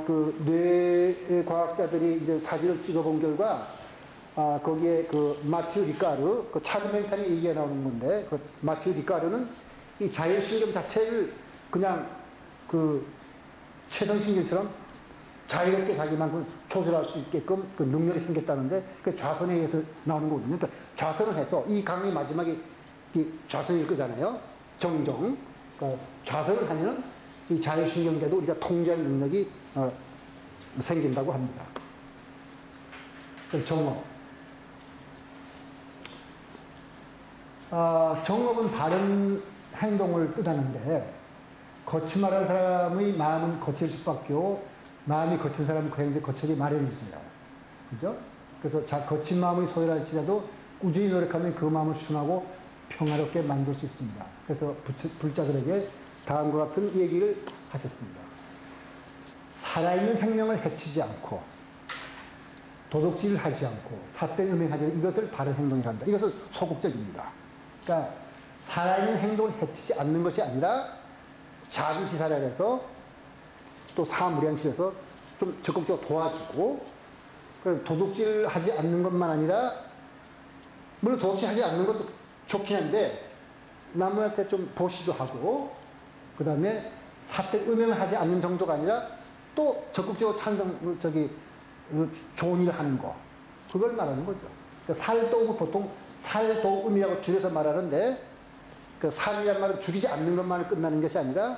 그 뇌 과학자들이 이제 사진을 찍어본 결과 거기에 그 마티우 리카르 그 차르멘탄의 얘기가 나오는 건데 그 마티우 리카르는 이 자율신경 자체를 그냥 그 최선신경처럼 자유롭게 자기만큼 조절할 수 있게끔 그 능력이 생겼다는데 그 좌선에 의해서 나오는 거거든요. 그러니까 좌선을 해서 이 강의 마지막에 이 좌선일 거잖아요. 정정. 그러니까 좌선을 하면 이 자율신경계도 우리가 통제할 능력이 생긴다고 합니다. 정업. 정업은 바른 행동을 뜻하는데 거침말하는 사람의 마음은 거칠 수밖에 없고 마음이 거친 사람은 그 행동이 거치기 마련이십니다. 그죠? 그래서 거친 마음의 소멸할지라도 꾸준히 노력하면 그 마음을 순하고 평화롭게 만들 수 있습니다. 그래서 불자들에게 다음과 같은 얘기를 하셨습니다. 살아있는 생명을 해치지 않고 도둑질을 하지 않고 삿된 음행하지 않고 이것을 바른 행동이라 한다. 이것은 소극적입니다. 그러니까 살아있는 행동을 해치지 않는 것이 아니라 자기시사를 해서 또 사무량실에서 좀 적극적으로 도와주고 도둑질 하지 않는 것만 아니라 물론 도둑질 하지 않는 것도 좋긴 한데 남한테 좀 보시도 하고 그 다음에 삿된 음행을 하지 않는 정도가 아니라 또 적극적으로 좋은 일을 하는 거 그걸 말하는 거죠. 그러니까 살도움을 보통 살도움이라고 줄여서 말하는데 그 살이란 말은 죽이지 않는 것만을 끝나는 것이 아니라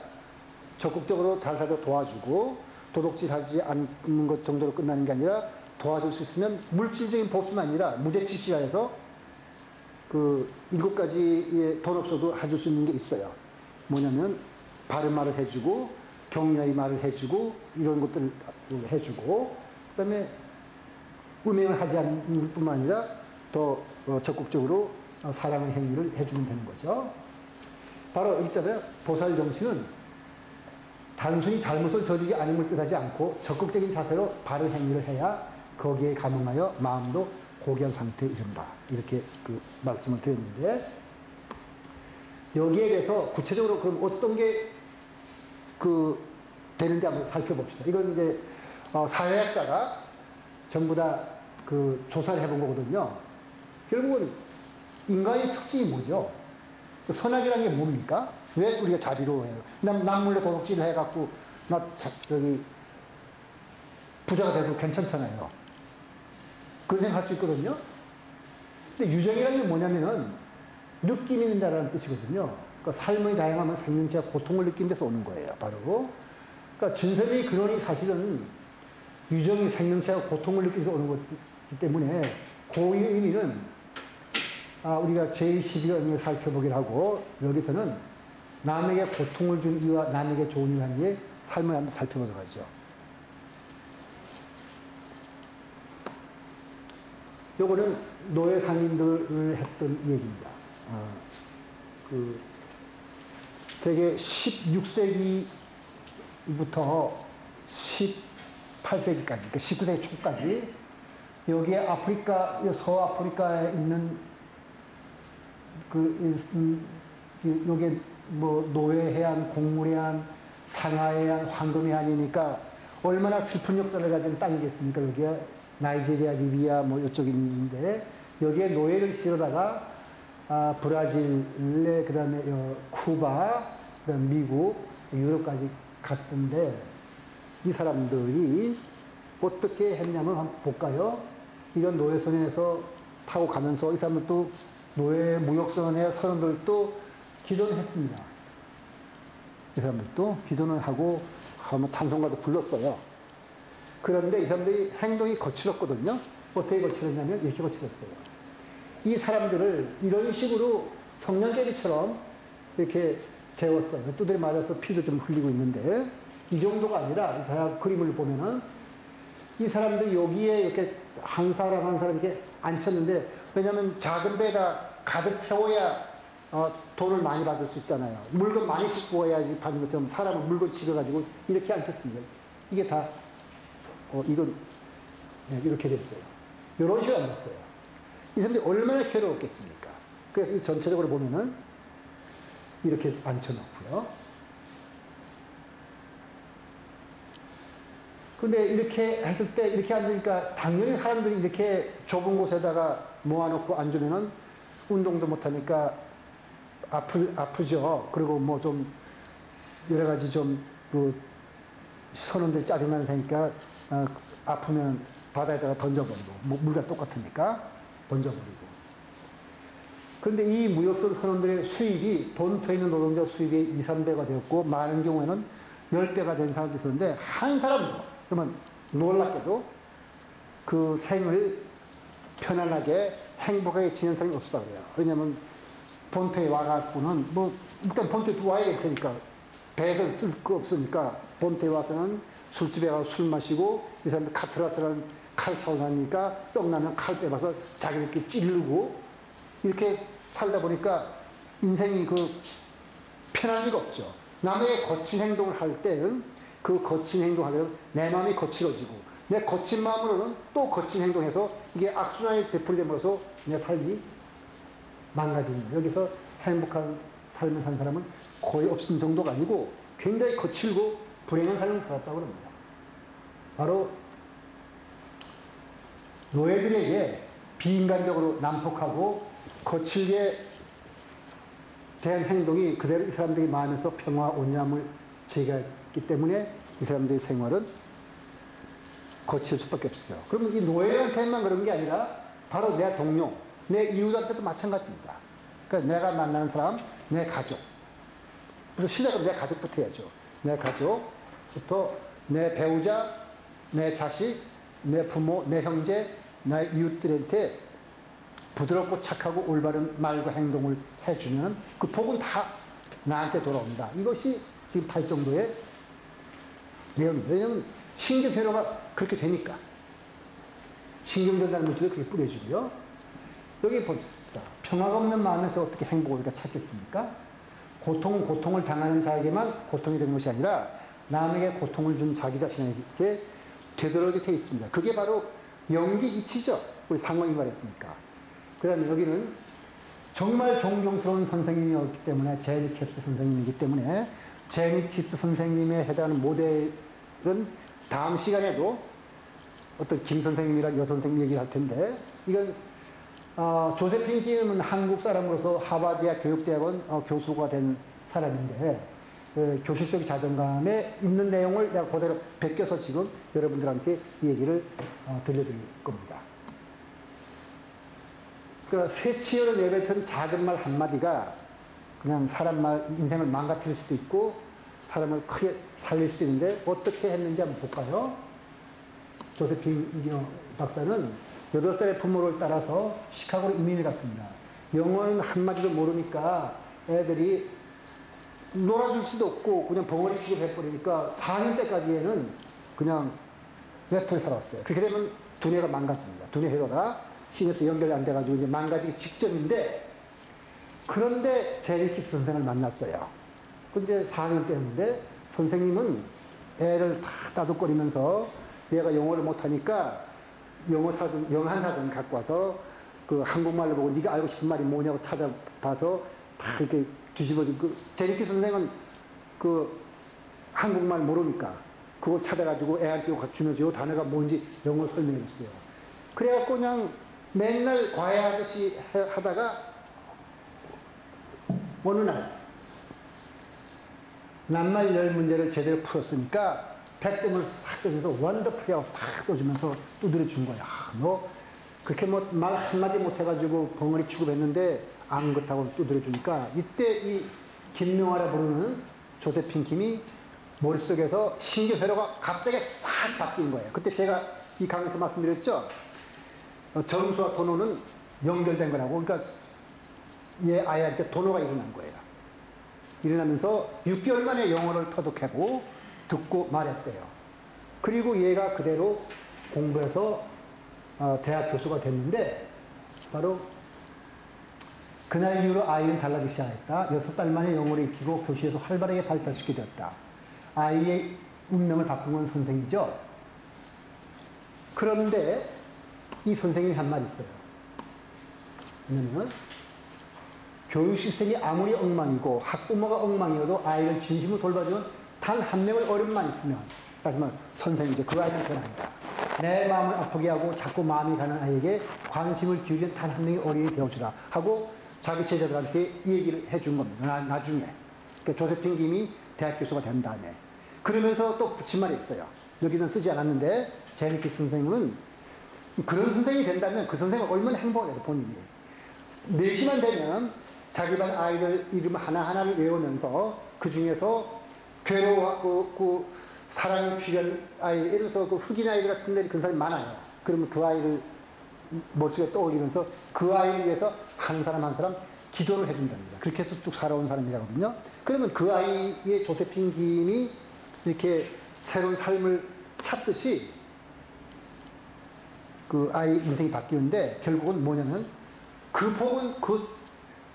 적극적으로 잘 살도록 도와주고 도둑질 하지 않는 것 정도로 끝나는 게 아니라 도와줄 수 있으면 물질적인 보수는 아니라 무대칠시라해서 그 7가지의 돈 없어도 해줄 수 있는 게 있어요. 뭐냐면 바른 말을 해주고 격려의 말을 해주고 이런 것들을 해주고 그 다음에 음행을 하지 않는 뿐만 아니라 더 적극적으로 사랑의 행위를 해주면 되는 거죠. 바로 여기 있잖아요. 보살정신은 단순히 잘못을 저지르지 않음을 뜻하지 않고 적극적인 자세로 바른 행위를 해야 거기에 감응하여 마음도 고귀한 상태에 이른다. 이렇게 그 말씀을 드렸는데 여기에 대해서 구체적으로 그럼 어떤 게 그 되는지 한번 살펴봅시다. 이건 이제 사회학자가 전부 다 그 조사를 해본 거거든요. 결국은 인간의 특징이 뭐죠? 선악이라는 게 뭡니까? 왜 우리가 자비로워해요? 남 몰래 도둑질을 해갖고 부자가 돼도 괜찮잖아요. 그런 생각할 수 있거든요. 근데 유정이라는 게 뭐냐면은 느낌 있는 자라는 뜻이거든요. 그러니까 삶의 다양함은 생명체가 고통을 느끼는 데서 오는 거예요. 바로. 그러니까 진섭의 근원이 사실은 유정이 생명체가 고통을 느끼면서 오는 거기 때문에 고의의 의미는 우리가 제12를 살펴보기를 하고 여기서는 남에게 고통을 준 이유와 남에게 좋은 일을 하는 게 삶을 한번 살펴보도록 하죠. 요거는 노예 상인들을 했던 얘기입니다. 되게 16세기부터 18세기까지, 그러니까 19세기 초까지 여기에 아프리카, 서아프리카에 있는 요게 뭐 노예해안, 곡물해안, 상하해안, 황금해안이니까 얼마나 슬픈 역사를 가진 땅이겠습니까? 여기에 나이지리아, 리비아 뭐 이쪽이 있는데 여기에 노예를 실어다가 브라질에 그다음에 쿠바, 그다음 미국, 유럽까지 갔던데 이 사람들이 어떻게 했냐면 한번 볼까요? 이런 노예선에서 타고 가면서 이 사람들도 노예 무역선의 선원들도 기도를 했습니다. 이 사람들도 기도는 하고 뭐 찬송가도 불렀어요. 그런데 이 사람들이 행동이 거칠었거든요. 어떻게 거칠었냐면 이렇게 거칠었어요. 이 사람들을 이런 식으로 성냥개비처럼 이렇게 재웠어요. 두드려 맞아서 피도 좀 흘리고 있는데 이 정도가 아니라 이 사람 그림을 보면은 이 사람들이 여기에 이렇게 한 사람 한 사람 이렇게 앉혔는데 왜냐하면 작은 배에다 가득 채워야 돈을 많이 받을 수 있잖아요. 물건 많이 싣고 와야지 받는 것처럼 사람을 물건 집어가지고 이렇게 앉혔습니다. 이게 다 이건 이렇게 됐어요. 이런 식으로 앉았어요. 이 사람들이 얼마나 괴로웠겠습니까? 그래서 이 전체적으로 보면은 이렇게 앉혀놓고요. 근데 이렇게 했을 때 이렇게 앉으니까 당연히 사람들이 이렇게 좁은 곳에다가 모아놓고 앉으면은 운동도 못하니까 아프죠. 그리고 뭐 좀 여러 가지 좀 그 선원들 짜증나는 새니까 아프면 바다에다가 던져버리고 물과 똑같으니까 던져버리고. 그런데 이 무역선 선원들의 수입이 본토에 있는 노동자 수입이 2, 3배가 되었고 많은 경우에는 10배가 된 사람도 있었는데 한 사람도 그러면 놀랍게도 그 생을 편안하게 행복하게 지낸 사람이 없었다 그래요. 왜냐하면 본토에 와갖고는 뭐 일단 본토에 와야 될 테니까 배에서 쓸 거 없으니까 본토에 와서는 술집에 가서 술 마시고 이 사람들 카트라스라는 칼 차고 다니니까 썩나면 칼 빼봐서 자기들끼리 찌르고 이렇게 살다 보니까 인생이 그 편할 리가 없죠. 남의 거친 행동을 할 때는 그 거친 행동하려면 내 마음이 거칠어지고 내 거친 마음으로는 또 거친 행동해서 이게 악순환이 되풀이됨으로써 내 삶이 망가지는 거예요. 여기서 행복한 삶을 산 사람은 거의 없은 정도가 아니고 굉장히 거칠고 불행한 삶을 살았다고 합니다. 바로 노예들에게 비인간적으로 난폭하고 거칠게 대한 행동이 그대로 이 사람들이 마음에서 평화, 온유함을 제기했기 때문에 이 사람들의 생활은 거칠 수밖에 없어요. 그러면 이 노예한테만 그런 게 아니라 바로 내 동료, 내 이웃한테도 마찬가지입니다. 그러니까 내가 만나는 사람, 내 가족. 그래서 시작은 내 가족부터 해야죠. 내 가족부터 내 배우자, 내 자식, 내 부모, 내 형제, 나의 이웃들한테 부드럽고 착하고 올바른 말과 행동을 해주면 그 복은 다 나한테 돌아온다. 이것이 지금 8정도의 내용입니다. 왜냐하면 신경회로가 그렇게 되니까. 신경전달 물질을 그렇게 뿌려주고요. 여기 봅시다. 평화가 없는 마음에서 어떻게 행복을 우리가 찾겠습니까? 고통을 당하는 자에게만 고통이 되는 것이 아니라 남에게 고통을 준 자기 자신에게 되도록이 되어 있습니다. 그게 바로 영기 이치죠. 우리 상원이 말했으니까. 그러면 여기는 정말 존경스러운 선생님이었기 때문에 제니 캡스 선생님이기 때문에 제니 캡스 선생님에 해당하는 모델은 다음 시간에도 어떤 김 선생님이랑 여 선생님 얘기를 할 텐데 이건 조세핀 김은 한국 사람으로서 하버드대학 교육대학원 교수가 된 사람인데 그 교실적 자존감에 있는 내용을 내가 그대로 베껴서 지금 여러분들한테 이 얘기를 들려드릴 겁니다. 그러니까 쇠치열을 내뱉은 작은 말 한마디가 그냥 사람 말, 인생을 망가뜨릴 수도 있고 사람을 크게 살릴 수도 있는데 어떻게 했는지 한번 볼까요? 조세핀 박사는 8살의 부모를 따라서 시카고로 이민을 갔습니다. 영어는 한마디도 모르니까 애들이 놀아줄 수도 없고 그냥 벙어리 취급해버리니까 4년 때까지는 그냥 랩터에 살았어요. 그렇게 되면 두뇌가 망가집니다. 두뇌 회로가 시냅스 연결이 안 돼가지고 이제 망가지기 직전인데 그런데 제니 킵스 선생을 만났어요. 근데 4년 때였는데 선생님은 애를 다 따둑거리면서 얘가 영어를 못하니까 영한 사전 갖고 와서 그 한국말로 보고 네가 알고 싶은 말이 뭐냐고 찾아봐서 다 이렇게 뒤집어주고 제니 킵스 선생은 그 한국말 모르니까 그걸 찾아가지고 애한테 주면서 이 단어가 뭔지 영어로 설명해 줬어요. 그래갖고 그냥 맨날 과외하듯이 하다가 어느 날 낱말 열 문제를 제대로 풀었으니까 100점을 싹 써줘서 원더풀이하고 탁 써주면서 두드려 준 거야. 너 그렇게 뭐 말 한마디 못해가지고 벙어리 취급했는데 안 그렇다고 두드려 주니까 이때 이 김명아라 부르는 조세핀 김이 머릿속에서 신경회로가 갑자기 싹 바뀐 거예요. 그때 제가 이 강의에서 말씀드렸죠. 점수와 도노는 연결된 거라고. 그러니까 얘 아이한테 도노가 일어난 거예요. 일어나면서 6개월 만에 영어를 터득하고 듣고 말했대요. 그리고 얘가 그대로 공부해서 대학 교수가 됐는데 바로 그날 이후로 아이는 달라지기 시작했다. 6달 만에 영어를 익히고 교실에서 활발하게 발달시키게 되었다. 아이의 운명을 바꾼 건 선생이죠. 그런데 이 선생님이 한 말 있어요. 왜냐면 교육 시스템이 아무리 엉망이고 학부모가 엉망이어도 아이를 진심으로 돌봐주는 단 한 명의 어른만 있으면, 하지만 선생님이죠. 그 아이는 변합니다. 내 마음을 아프게 하고 자꾸 마음이 가는 아이에게 관심을 기울이는 단 한 명의 어린이 되어주라 하고 자기 제자들한테 이 얘기를 해준 겁니다. 나중에. 그러니까 조세핀 김이 대학 교수가 된 다음에. 그러면서 또 붙인 말이 있어요. 여기는 쓰지 않았는데 제니키 선생님은 그런 선생님이 된다면 그 선생은 얼마나 행복하겠어요, 본인이. 4시만 되면 자기 반 아이들 이름 하나하나를 외우면서 그 중에서 괴로워하고 사랑이 필요한 아이, 예를 들어서 그 흑인 아이들 같은 데 그런 사람이 많아요. 그러면 그 아이를 머릿속에 떠올리면서 그 아이를 위해서 한 사람 한 사람 기도를 해준답니다. 그렇게 해서 쭉 살아온 사람이라거든요. 그러면 그 아이의 조세핀 김이 이렇게 새로운 삶을 찾듯이 그 아이 인생이 바뀌는데 결국은 뭐냐면 그 복은 그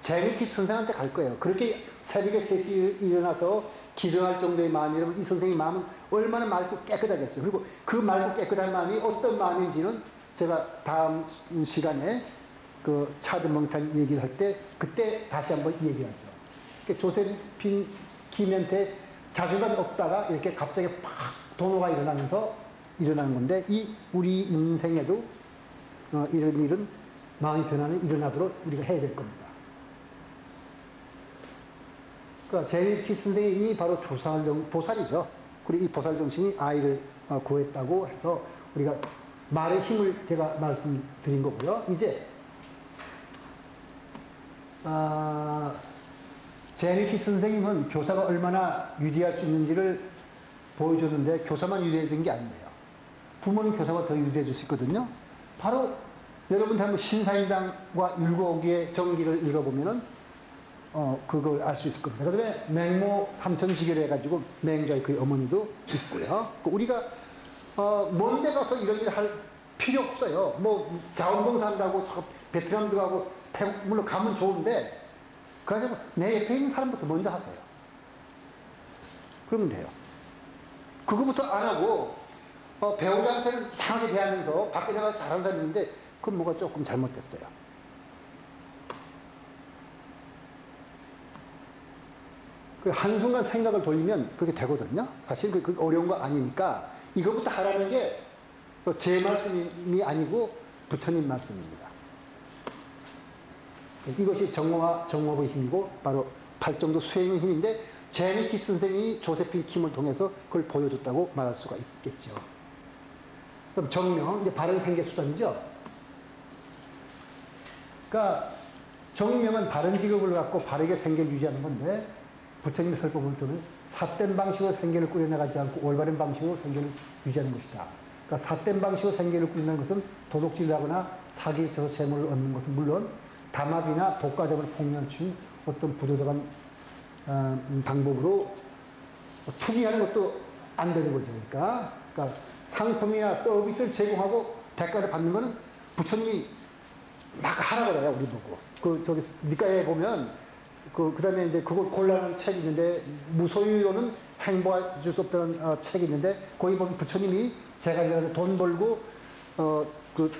제니키 선생한테 갈 거예요. 그렇게 새벽에 3시에 일어나서 기도할 정도의 마음이라면 이 선생의 마음은 얼마나 맑고 깨끗하겠어요. 그리고 그 맑고 깨끗한 마음이 어떤 마음인지는 제가 다음 시간에 그 차드 멍탄 얘기를 할 때 그때 다시 한번 얘기하죠. 그러니까 조세핀 김한테 자존감이 없다가 이렇게 갑자기 팍 도노가 일어나면서 일어나는 건데 이 우리 인생에도 이런 일은 마음이 변화는 일어나도록 우리가 해야 될 겁니다. 그러니까 제니키 선생님이 바로 보살이죠. 그리고 이 보살 정신이 아이를 구했다고 해서 우리가 말의 힘을 제가 말씀드린 거고요. 이제 제니키 선생님은 교사가 얼마나 유대할 수 있는지를 보여줬는데 교사만 유대해 준 게 아니에요. 부모는 교사가 더 유대해 줄 수 있거든요. 바로 여러분 한번 신사임당과 율곡의 정기를 읽어보면은 그걸 알 수 있을 겁니다. 그 다음에 맹모 삼천지결 해가지고 맹자의 그 어머니도 있고요. 우리가 먼 데 가서 이런 일을 할 필요 없어요. 뭐 자원봉사 한다고 저 베트남도 가고 태국 물론 가면 좋은데 그래서 내 옆에 있는 사람부터 먼저 하세요. 그러면 돼요. 그거부터 안 하고 배우자한테는 이상하게 대하면서 밖에 나가서 잘하는 사람이 있는데 그건 뭐가 조금 잘못됐어요. 그 한순간 생각을 돌리면 그게 되거든요. 사실 그 어려운 거 아니니까 이거부터 하라는 게 제 말씀이 아니고 부처님 말씀입니다. 이것이 정화와 정업의 힘이고 바로 팔정도 수행의 힘인데 제니키 선생이 조세핀 킴을 통해서 그걸 보여줬다고 말할 수가 있겠죠. 그럼 정명, 이제 바른 생계 수단이죠. 그러니까 정명은 바른 직업을 갖고 바르게 생계를 유지하는 건데 부처님의 설법을 들으면 삿된 방식으로 생계를 꾸려나가지 않고 올바른 방식으로 생계를 유지하는 것이다. 그러니까 삿된 방식으로 생계를 꾸리는 것은 도둑질을 하거나 사기에 쳐서 재물을 얻는 것은 물론 담합이나 독과점을 폭년치는 어떤 부도덕한 방법으로 투기하는 것도 안 되는 거죠. 그러니까 상품이나 서비스를 제공하고 대가를 받는 거는 부처님이 막 하라 그래요, 우리 보고. 저기 니까에 보면 그 다음에 이제 그걸 골라놓은 책이 있는데 무소유로는 행복해 줄 수 없다는 책이 있는데 거기 보면 부처님이 제가 돈 벌고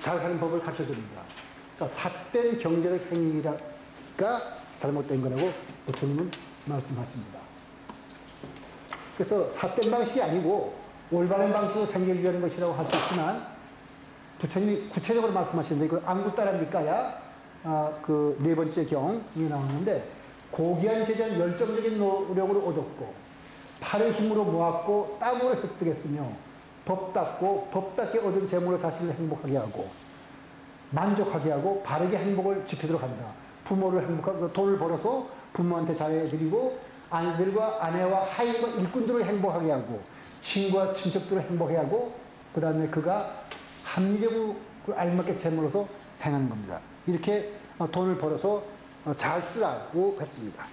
잘 사는 법을 가르쳐 줍니다. 그러니까 삿된 경제적 행위가 잘못된 거라고 부처님은 말씀하십니다. 그래서 삿된 방식이 아니고 올바른 방식으로 생계를 유지하는 것이라고 할 수 있지만 부처님이 구체적으로 말씀하시는데 그 안구따라니까야 그 네 번째 경이 나오는데 고귀한 제자는 열정적인 노력으로 얻었고 팔의 힘으로 모았고 땀으로 획득했으며 법답고 법답게 얻은 재물로 자신을 행복하게 하고 만족하게 하고 바르게 행복을 지키도록 한다. 부모를 행복하고 돈을 벌어서 부모한테 잘해드리고 아내들과 아내와 하인과 일꾼들을 행복하게 하고 친구와 친척들을 행복하게 하고 그 다음에 그가 합리적으로 알맞게 재물로서 행하는 겁니다. 이렇게 돈을 벌어서 잘 쓰라고 했습니다.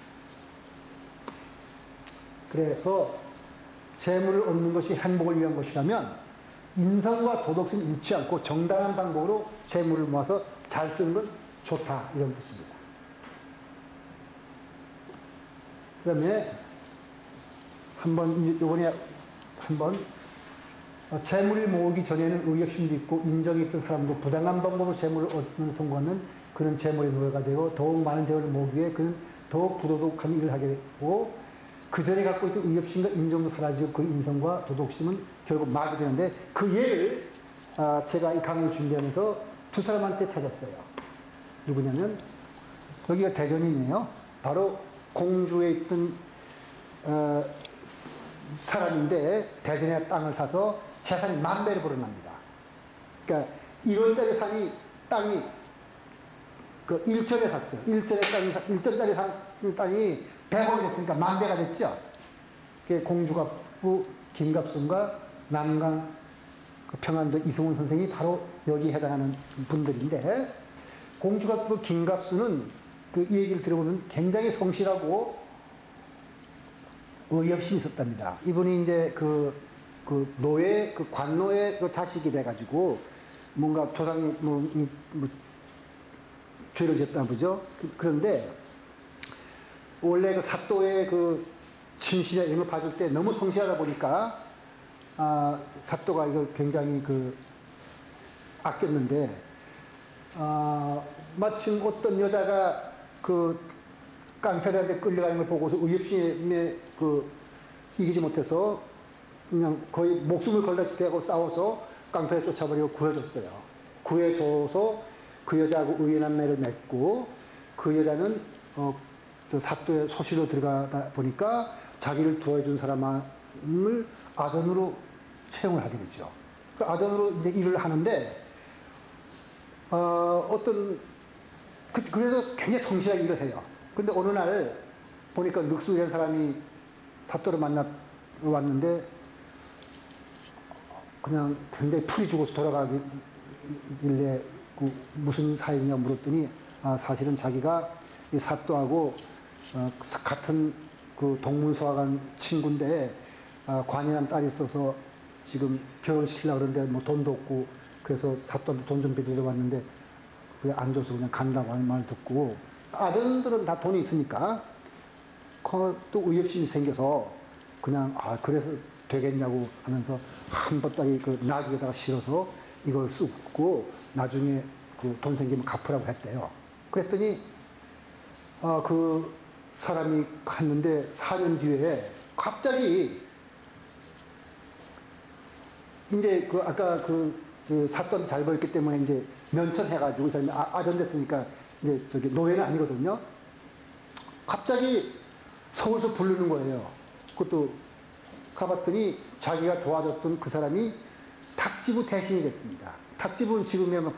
그래서 재물을 얻는 것이 행복을 위한 것이라면 인성과 도덕성이 잃지 않고 정당한 방법으로 재물을 모아서 잘 쓰는 건 좋다 이런 뜻입니다. 그 다음에 이번에 한번 재물을 모으기 전에는 의협심도 있고 인정이 있던 사람도 부당한 방법으로 재물을 얻는 성공하면 그는 재물의 노예가 되고 더욱 많은 재물을 모으기 위해 그는 더욱 부도덕한 일을 하게 되고 그 전에 갖고 있던 의협심과 인정도 사라지고 그 인성과 도덕심은 결국 마비되는데 그 예를 제가 이 강의를 준비하면서 두 사람한테 찾았어요. 누구냐면 여기가 대전이네요. 바로 공주에 있던 사람인데 대전의 땅을 사서 재산이 10,000배로 불어납니다. 그러니까 1원짜리 땅이 그 1전에 샀어요. 1전짜리 땅이 100원이 됐으니까 10,000배가 됐죠. 그게 공주갑부 김갑순과 남강 그 평안도 이승훈 선생이 바로 여기에 해당하는 분들인데 공주갑부 김갑수는 그 얘기를 들어보면 굉장히 성실하고 의협심이 있었답니다. 이분이 이제 그 노예, 그 관노의 그 자식이 돼가지고 뭔가 조상이 죄를 지었다 보죠. 그런데 원래 그 사또의 그 침실이나 이런 걸 봐줄 때 너무 성실하다 보니까 사또가 이걸 굉장히 아꼈는데 마침 어떤 여자가 그 깡패들한테 끌려가는 걸 보고서 의협심에 이기지 못해서 그냥 거의 목숨을 걸다시피 하고 싸워서 깡패를 쫓아버리고 구해줬어요. 구해줘서 그 여자하고 의연한매를 맺고 그 여자는 저 사또의 소실로 들어가다 보니까 자기를 도와준 사람을 아전으로 채용을 하게 되죠. 그 아전으로 이제 일을 하는데 그래서 굉장히 성실하게 일을 해요. 근데 어느 날 보니까 늑수이라는 사람이 사또를 만나러 왔는데 그냥 굉장히 풀이 죽어서 돌아가길래 무슨 사연이냐 물었더니 사실은 자기가 이 사또하고 같은 그 동문서학한 친구인데 관이란 딸이 있어서 지금 결혼시키려고 그러는데 뭐 돈도 없고 그래서 사또한테 돈 좀 빌리러 왔는데 그게 안 줘서 그냥 간다고 하는 말 듣고 아들들은 다 돈이 있으니까 또 의협심이 생겨서 그냥 그래서 되겠냐고 하면서 한 보따리 그 나귀에다가 실어서 이걸 쓰고 나중에 그 돈 생기면 갚으라고 했대요. 그랬더니 그 사람이 갔는데 4년 뒤에 갑자기 이제 아까 사또한테 잘 보였기 때문에 이제 면천해가지고 이 사람이 아전됐으니까 이제 저기 노예는 아니거든요. 갑자기 서울서 부르는 거예요. 그것도 가봤더니 자기가 도와줬던 그 사람이 탁지부 대신이 됐습니다. 탁지부는 지금이면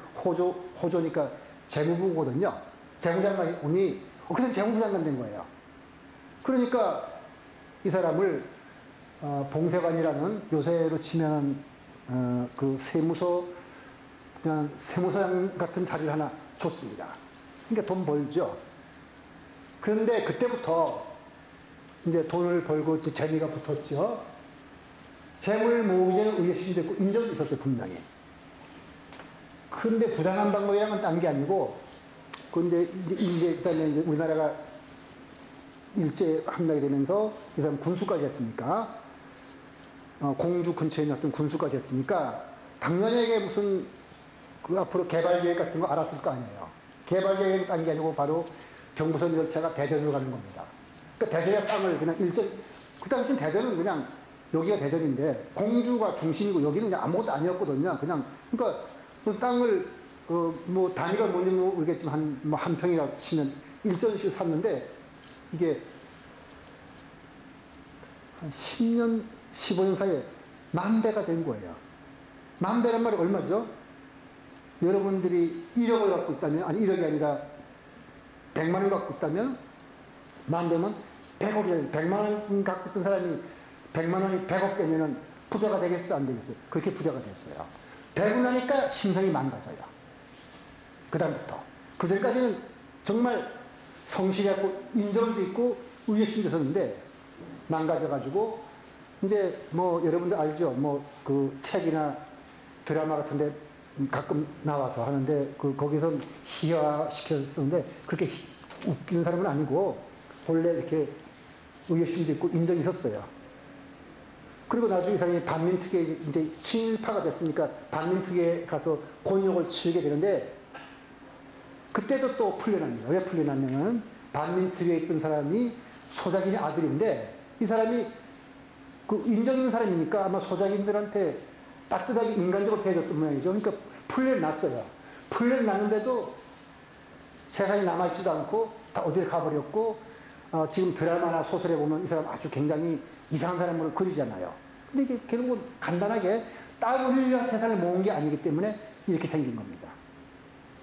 호조니까 재무부거든요. 재무장관이 오니 그냥 재무부 장관 된 거예요. 그러니까 이 사람을 봉세관이라는 요새로 치면 그 세무서 그냥 세무서장 같은 자리를 하나 줬습니다. 그러니까 돈 벌죠. 그런데 그때부터 이제 돈을 벌고 재미가 붙었죠. 재물 모으기 전에 의협심이 됐고 인정도 있었어요, 분명히. 근데 부당한 방법이랑은 딴 게 아니고, 그다음에 이제 우리나라가 일제 함락이 되면서 이 사람 군수까지 했으니까, 공주 근처에 있는 어떤 군수까지 했으니까, 당연하게 무슨 앞으로 개발 계획 같은 거 알았을 거 아니에요. 개발 계획은 딴 게 아니고 바로 경부선 열차가 대전으로 가는 겁니다. 그러니까 대전의 땅을 그냥 그 당시 대전은 그냥 여기가 대전인데 공주가 중심이고 여기는 그냥 아무것도 아니었거든요. 그러니까 그 땅을 뭐 단위가 뭔지 모르겠지만 한 평이라고 치면 1전씩 샀는데 이게 한 10년, 15년 사이에 10,000배가 된 거예요. 10,000배란 말이 얼마죠? 여러분들이 1억을 갖고 있다면, 아니 1억이 아니라 100만 원 갖고 있다면 10,000배면 100억이 100만 원 갖고 있던 사람이 100만 원이 100억 되면은 부자가 되겠어, 안 되겠어요? 그렇게 부자가 됐어요. 되고 나니까 심성이 망가져요. 그다음부터. 그 전까지는 정말 성실했고 인정도 있고 의욕심도 있었는데 망가져가지고 이제 뭐 여러분들 알죠? 뭐 그 책이나 드라마 같은데 가끔 나와서 하는데 거기서 희화시켰었는데 그렇게 웃기는 사람은 아니고 본래 이렇게 의욕심도 있고 인정이 있었어요. 그리고 나중에 이 사람이 반민특위에 이제 친일파가 됐으니까 반민특위에 가서 곤욕을 치르게 되는데 그때도 또 풀려납니다. 왜 풀려났냐면 반민특위에 있던 사람이 소작인의 아들인데 이 사람이 그 인정 있는 사람이니까 아마 소작인들한테 따뜻하게 인간적으로 대해줬던 모양이죠. 그러니까 풀려났어요. 풀려났는데도 세상에 남아있지도 않고 다 어디를 가버렸고 지금 드라마나 소설에 보면 이 사람 아주 굉장히 이상한 사람으로 그리잖아요. 근데 이게 결국은 간단하게 땀을 흘려 세상을 모은 게 아니기 때문에 이렇게 생긴 겁니다.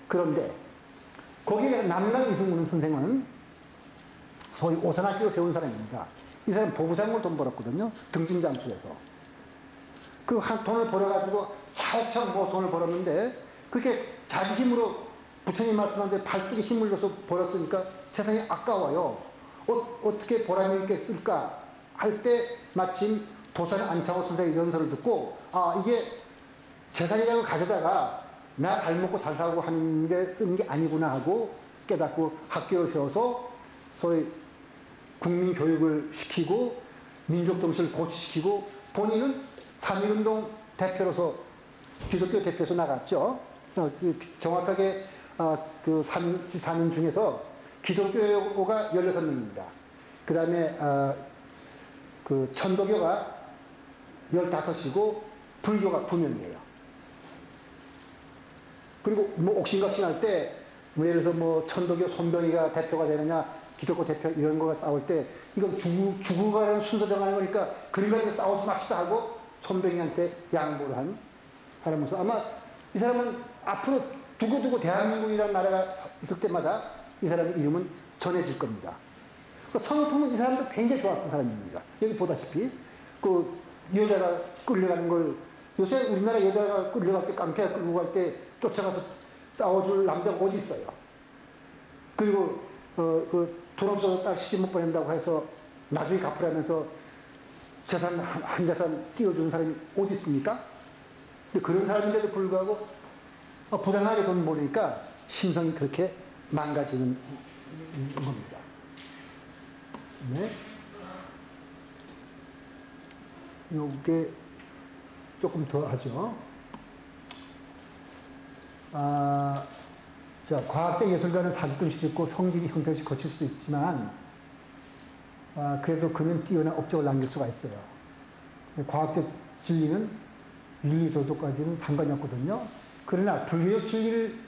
그런데 거기에 남랑 이승문 선생은 소위 오산학교를 세운 사람입니다. 이 사람 보부상으로 돈 벌었거든요. 등진장수에서. 그 돈을 벌어가지고 차곡차곡 뭐 돈을 벌었는데 그렇게 자기 힘으로 부처님 말씀하는데 발등에 힘을 줘서 벌었으니까 세상이 아까워요. 어떻게 보람이 있게 쓸까 할 때 마침 도산 안창호 선생의 연설을 듣고 이게 재산이라고 가져다가 나 잘 먹고 잘 살고 하는 게 쓰는 게 아니구나 하고 깨닫고 학교를 세워서 소위 국민 교육을 시키고 민족 정신을 고취시키고 본인은 3.1운동 대표로서 기독교 대표로서 나갔죠. 정확하게 그 3인 중에서 기독교가 16명입니다. 그 다음에 그 천도교가 15이고 불교가 2명이에요. 그리고 뭐 옥신각신할 때 뭐 예를 들어서 뭐 천도교 손병희가 대표가 되느냐 기독교 대표 이런 거가 싸울 때 이건 죽고 가는 순서 정하는 거니까 그러니까 싸우지 맙시다 하고 손병희한테 양보를 한 사람으로서 아마 이 사람은 앞으로 두고두고 대한민국이라는 나라가 있을 때마다 이 사람의 이름은 전해질 겁니다. 그 성품은 이 사람도 굉장히 좋았던 사람입니다. 여기 보다시피 그 여자가 끌려가는 걸 요새 우리나라 여자가 끌려갈 때 깡패가 끌고 갈 때 쫓아가서 싸워줄 남자가 어디 있어요. 그리고 돈 없어서 딸 시집 못 보낸다고 해서 나중에 갚으라면서 재산 한 재산 띄워주는 사람이 어디 있습니까? 근데 그런 사람인데도 불구하고 불안하게 돈 모르니까 심성이 그렇게 망가지는 겁니다. 네. 요게 조금 더 하죠. 자, 과학적 예술가는 사기꾼 수도 있고 성질이 형편없이 거칠 수도 있지만 그래도 그는 뛰어난 업적을 남길 수가 있어요. 과학적 진리는 윤리 도덕까지는 상관이 없거든요. 그러나 불교적 진리를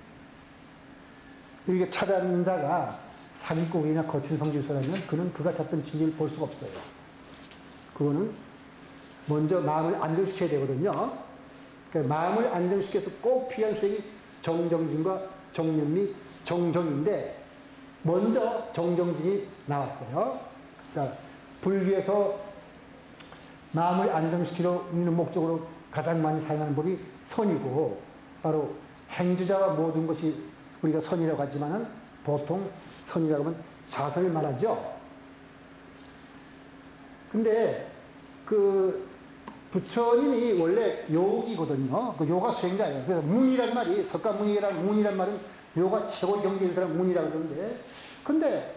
이렇게 찾아낸 자가 사기꾼이나 거친 성질서라면 그는 그가 찾던 진리를 볼 수가 없어요. 그거는 먼저 마음을 안정시켜야 되거든요. 그러니까 마음을 안정시켜서 꼭 필요한 수행이 정정진과 정념 및 정정인데 먼저 정정진이 나왔어요. 자, 불교에서 마음을 안정시키려 있는 목적으로 가장 많이 사용하는 법이 선이고 바로 행주자와 모든 것이 우리가 선이라고 하지만은 보통 선이라고 하면 자선을 말하죠. 근데 그 부처님이 원래 요기거든요. 그 요가 수행자예요. 그래서 문이란 말이 석가문이란 문이란 말은 요가 최고 경지인 사람 문이라고 그러는데 근데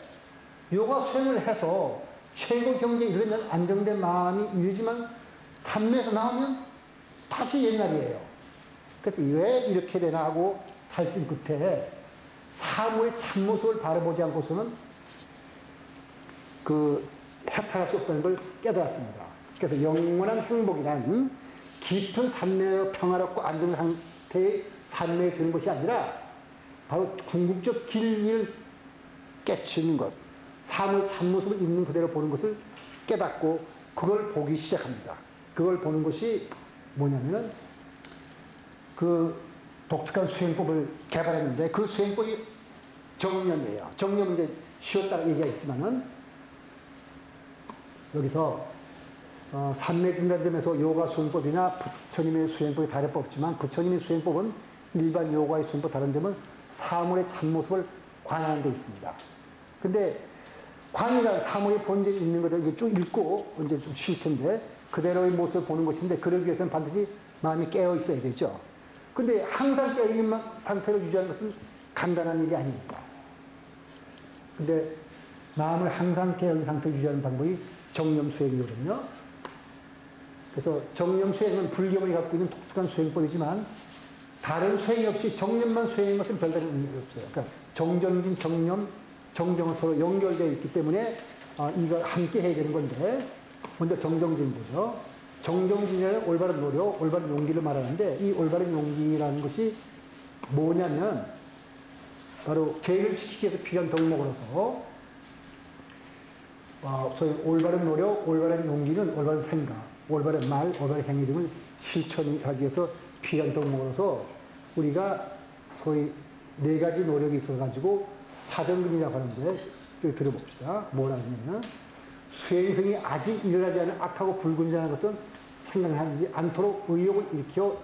요가 수행을 해서 최고 경지에 이르면 안정된 마음이 이르지만 산매에서 나오면 다시 옛날이에요. 그래서 왜 이렇게 되나 하고 살핀 끝에 사물의 참모습을 바라보지 않고서는 그 해탈할 수 없다는 걸 깨달았습니다. 그래서 영원한 행복이란 깊은 산매의 평화롭고 안정 상태의 산매에 드는 것이 아니라 바로 궁극적 진리를 깨치는 것, 사물 참모습을 있는 그대로 보는 것을 깨닫고 그걸 보기 시작합니다. 그걸 보는 것이 뭐냐면은 그 독특한 수행법을 개발했는데 그 수행법이 정념이에요. 정념은 이제 쉬웠다고 얘기가 있지만은 여기서 삼매진다는 점에서 요가 수행법이나 부처님의 수행법이 다를 법 없지만 부처님의 수행법은 일반 요가의 수행법 다른 점은 사물의 참모습을 관하는 데 있습니다. 근데 관이란 사물의 본질이 있는 것을 이제 쭉 읽고 이제 좀 쉴 텐데 그대로의 모습을 보는 것인데 그러기 위해서는 반드시 마음이 깨어 있어야 되죠. 근데 항상 깨어 있는 상태를 유지하는 것은 간단한 일이 아닙니다. 근데 마음을 항상 깨어 있는 상태를 유지하는 방법이 정념 수행이거든요. 그래서 정념 수행은 불교문이 갖고 있는 독특한 수행법이지만 다른 수행이 없이 정념만 수행인 것은 별다른 의미가 없어요. 그러니까 정정진, 정념, 정정은 서로 연결되어 있기 때문에 이걸 함께 해야 되는 건데 먼저 정정진 보죠. 정정진은 올바른 노력, 올바른 용기를 말하는데 이 올바른 용기라는 것이 뭐냐면 바로 계획을 지키기 위해서 필요한 덕목으로서 소위 올바른 노력, 올바른 용기는 올바른 생각, 올바른 말, 올바른 행위 등을 실천하기 위해서 필요한 덕목으로서 우리가 소위 네 가지 노력이 있어가지고 사정근이라고 하는데 여기 들어봅시다. 뭐라 하냐면 수행성이 아직 일어나지 않은 악하고 불근전한 것은 생각하지 않도록 의욕을 일으켜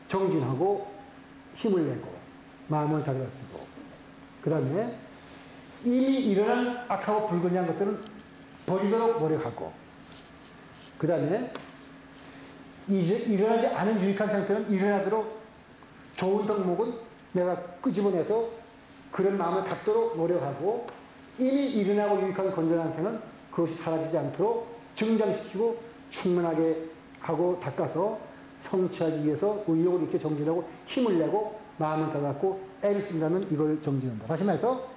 정진하고 힘을 내고 마음을 다잡아쓰고 그 다음에 이미 일어난 악하고 불근전한 것들은 버리도록 노력하고 그 다음에 이제 일어나지 않은 유익한 상태는 일어나도록 좋은 덕목은 내가 끄집어내서 그런 마음을 갖도록 노력하고 이미 일어나고 유익한 건전한 상태는 그것이 사라지지 않도록 증장시키고 충만하게 하고 닦아서 성취하기 위해서 의욕을 이렇게 정진하고 힘을 내고 마음을 다잡고 애를 쓴다면 이걸 정진한다. 다시 말해서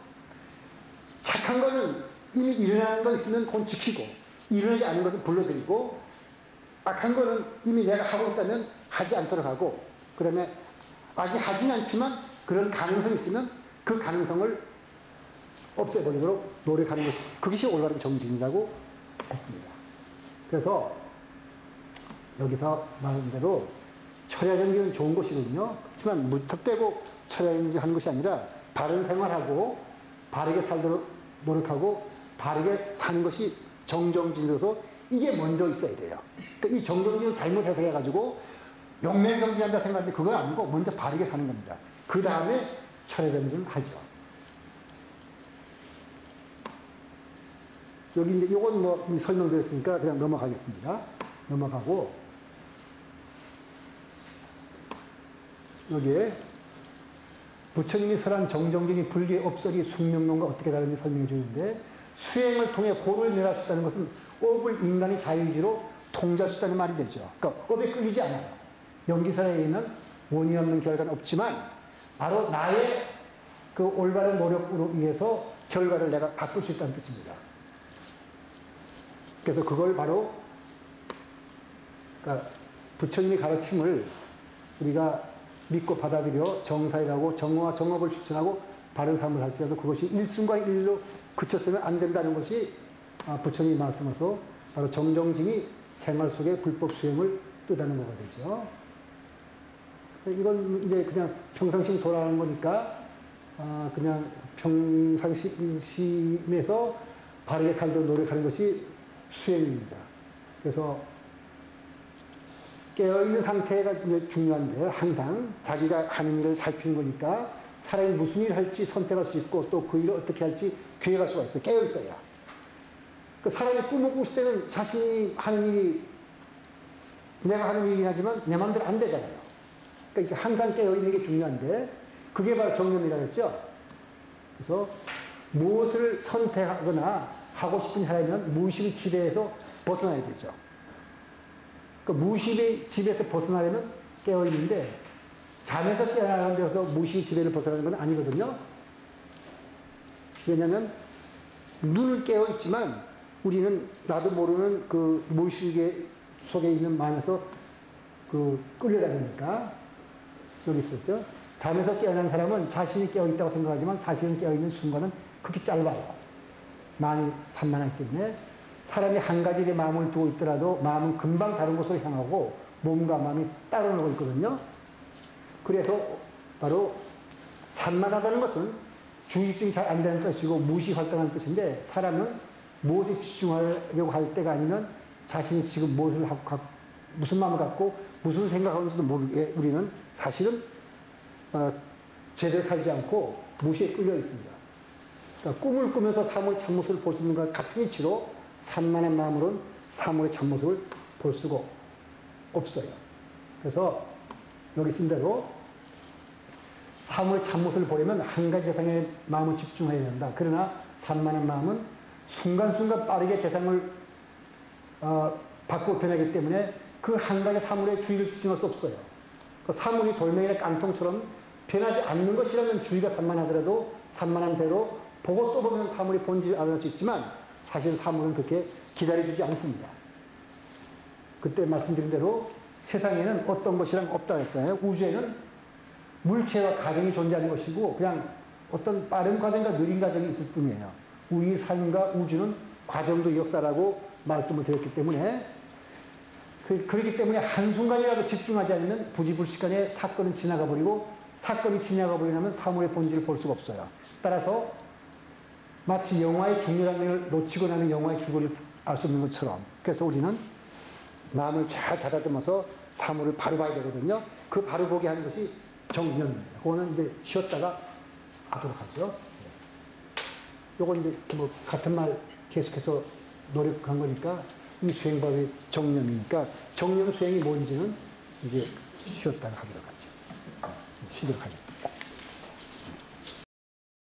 착한 거는 이미 일어나는 거 있으면 그건 지키고 일어나지 않은 것은 불러들이고 악한 거는 이미 내가 하고 있다면 하지 않도록 하고 그 다음에 아직 하진 않지만 그런 가능성이 있으면 그 가능성을 없애버리도록 노력하는 것이 그것이 올바른 정진이라고 했습니다. 그래서 여기서 말한 대로 철야정진은 좋은 것이거든요. 그렇지만 무턱대고 철야정진 하는 것이 아니라 바른 생활하고 바르게 살도록 노력하고 바르게 사는 것이 정정진으로서 이게 먼저 있어야 돼요. 그러니까 이 정정진을 잘못 해석해가지고 용맹정진한다 생각하는데 그건 아니고 먼저 바르게 사는 겁니다. 그 다음에 철야정진을 하죠. 여기 이제 이건 뭐 설명드렸으니까 그냥 넘어가겠습니다. 넘어가고 여기에 부처님이 설한 정정진이 불교의 업설이 숙명론과 어떻게 다른지 설명해 주는데 수행을 통해 고를 내릴 수 있다는 것은 업을 인간이 자유의지로 통제할 수 있다는 말이 되죠. 그러니까 업에 끌리지 않아요. 연기사에 있는 원인 없는 결과는 없지만 바로 나의 그 올바른 노력으로 인해서 결과를 내가 바꿀 수 있다는 뜻입니다. 그래서 그걸 바로 그러니까 부처님의 가르침을 우리가 믿고 받아들여 정사이라고 정어와 정업을 실천하고 바른 삶을 할지라도 그것이 일순간 일로 그쳤으면 안 된다는 것이 부처님이 말씀하셔서 바로 정정진이 생활 속에 불법 수행을 뜻하는 거가 되죠. 이건 이제 그냥 평상심 돌아가는 거니까 그냥 평상심에서 바르게 살도록 노력하는 것이 수행입니다. 그래서 깨어있는 상태가 중요한데 항상 자기가 하는 일을 살피는 거니까 사람이 무슨 일을 할지 선택할 수 있고 또 그 일을 어떻게 할지 기획할 수가 있어요. 깨어있어야. 그 사람이 꿈을 꿀 때는 자신이 하는 일이 내가 하는 일이긴 하지만 내 마음대로 안 되잖아요. 그러니까 항상 깨어있는 게 중요한데 그게 바로 정념이라고 했죠. 그래서 무엇을 선택하거나 하고 싶은 사람이면 무의식의 지배에서 벗어나야 되죠. 그 무의식의 지배에서 벗어나려면 깨어있는데 잠에서 깨어나는 데서 무의식의 지배를 벗어나는 건 아니거든요. 왜냐하면 눈을 깨어있지만 우리는 나도 모르는 그 무의식 속에 있는 마음에서 그 끌려다니니까 여기 있었죠. 잠에서 깨어난 사람은 자신이 깨어있다고 생각하지만 사실은 깨어있는 순간은 그렇게 짧아요. 마음이 산만하기 때문에 사람이 한 가지의 마음을 두고 있더라도 마음은 금방 다른 곳으로 향하고 몸과 마음이 따로 놀고 있거든요. 그래서 바로 산만하다는 것은 주의집중이 잘 안 되는 뜻이고 무시 활동하는 뜻인데 사람은 무엇에 집중하려고 할 때가 아니면 자신이 지금 무엇을 하고 무슨 마음을 갖고 무슨 생각하는지도 모르게 우리는 사실은 제대로 살지 않고 무시에 끌려 있습니다. 그러니까 꿈을 꾸면서 사물의 참모습을 볼 수 있는 것 같은 이치로 산만한 마음으로는 사물의 참모습을 볼 수가 없어요. 그래서 여기 쓴 대로 사물의 참모습을 보려면 한 가지 대상에 마음을 집중해야 된다. 그러나 산만한 마음은 순간순간 빠르게 대상을 바꾸고 변하기 때문에 그 한 가지 사물에 주의를 집중할 수 없어요. 그 사물이 돌멩이나 깡통처럼 변하지 않는 것이라면 주의가 산만하더라도 산만한 대로 보고 또 보면 사물의 본질을 알아낼 수 있지만 사실 사물은 그렇게 기다려주지 않습니다. 그때 말씀드린 대로 세상에는 어떤 것이랑 없다 했잖아요. 우주에는 물체와 과정이 존재하는 것이고 그냥 어떤 빠른 과정과 느린 과정이 있을 뿐이에요. 우리 삶과 우주는 과정도 역사라고 말씀을 드렸기 때문에 그렇기 때문에 한순간이라도 집중하지 않으면 부지불식간에 사건은 지나가 버리고 사건이 지나가 버리고 나면 사물의 본질을 볼 수가 없어요. 따라서 마치 영화의 중요한 놓치고 나면 영화의 줄거리를 알 수 없는 것처럼 그래서 우리는 마음을 잘 가다듬어서 사물을 바로 봐야 되거든요. 그 바로 보게 하는 것이 정념입니다. 그거는 이제 쉬었다가 하도록 하죠. 요건 이제 뭐 같은 말 계속해서 노력한 거니까 이 수행법의 정념이니까 정념 수행이 뭔지는 이제 쉬었다가 하도록 하죠. 쉬도록 하겠습니다.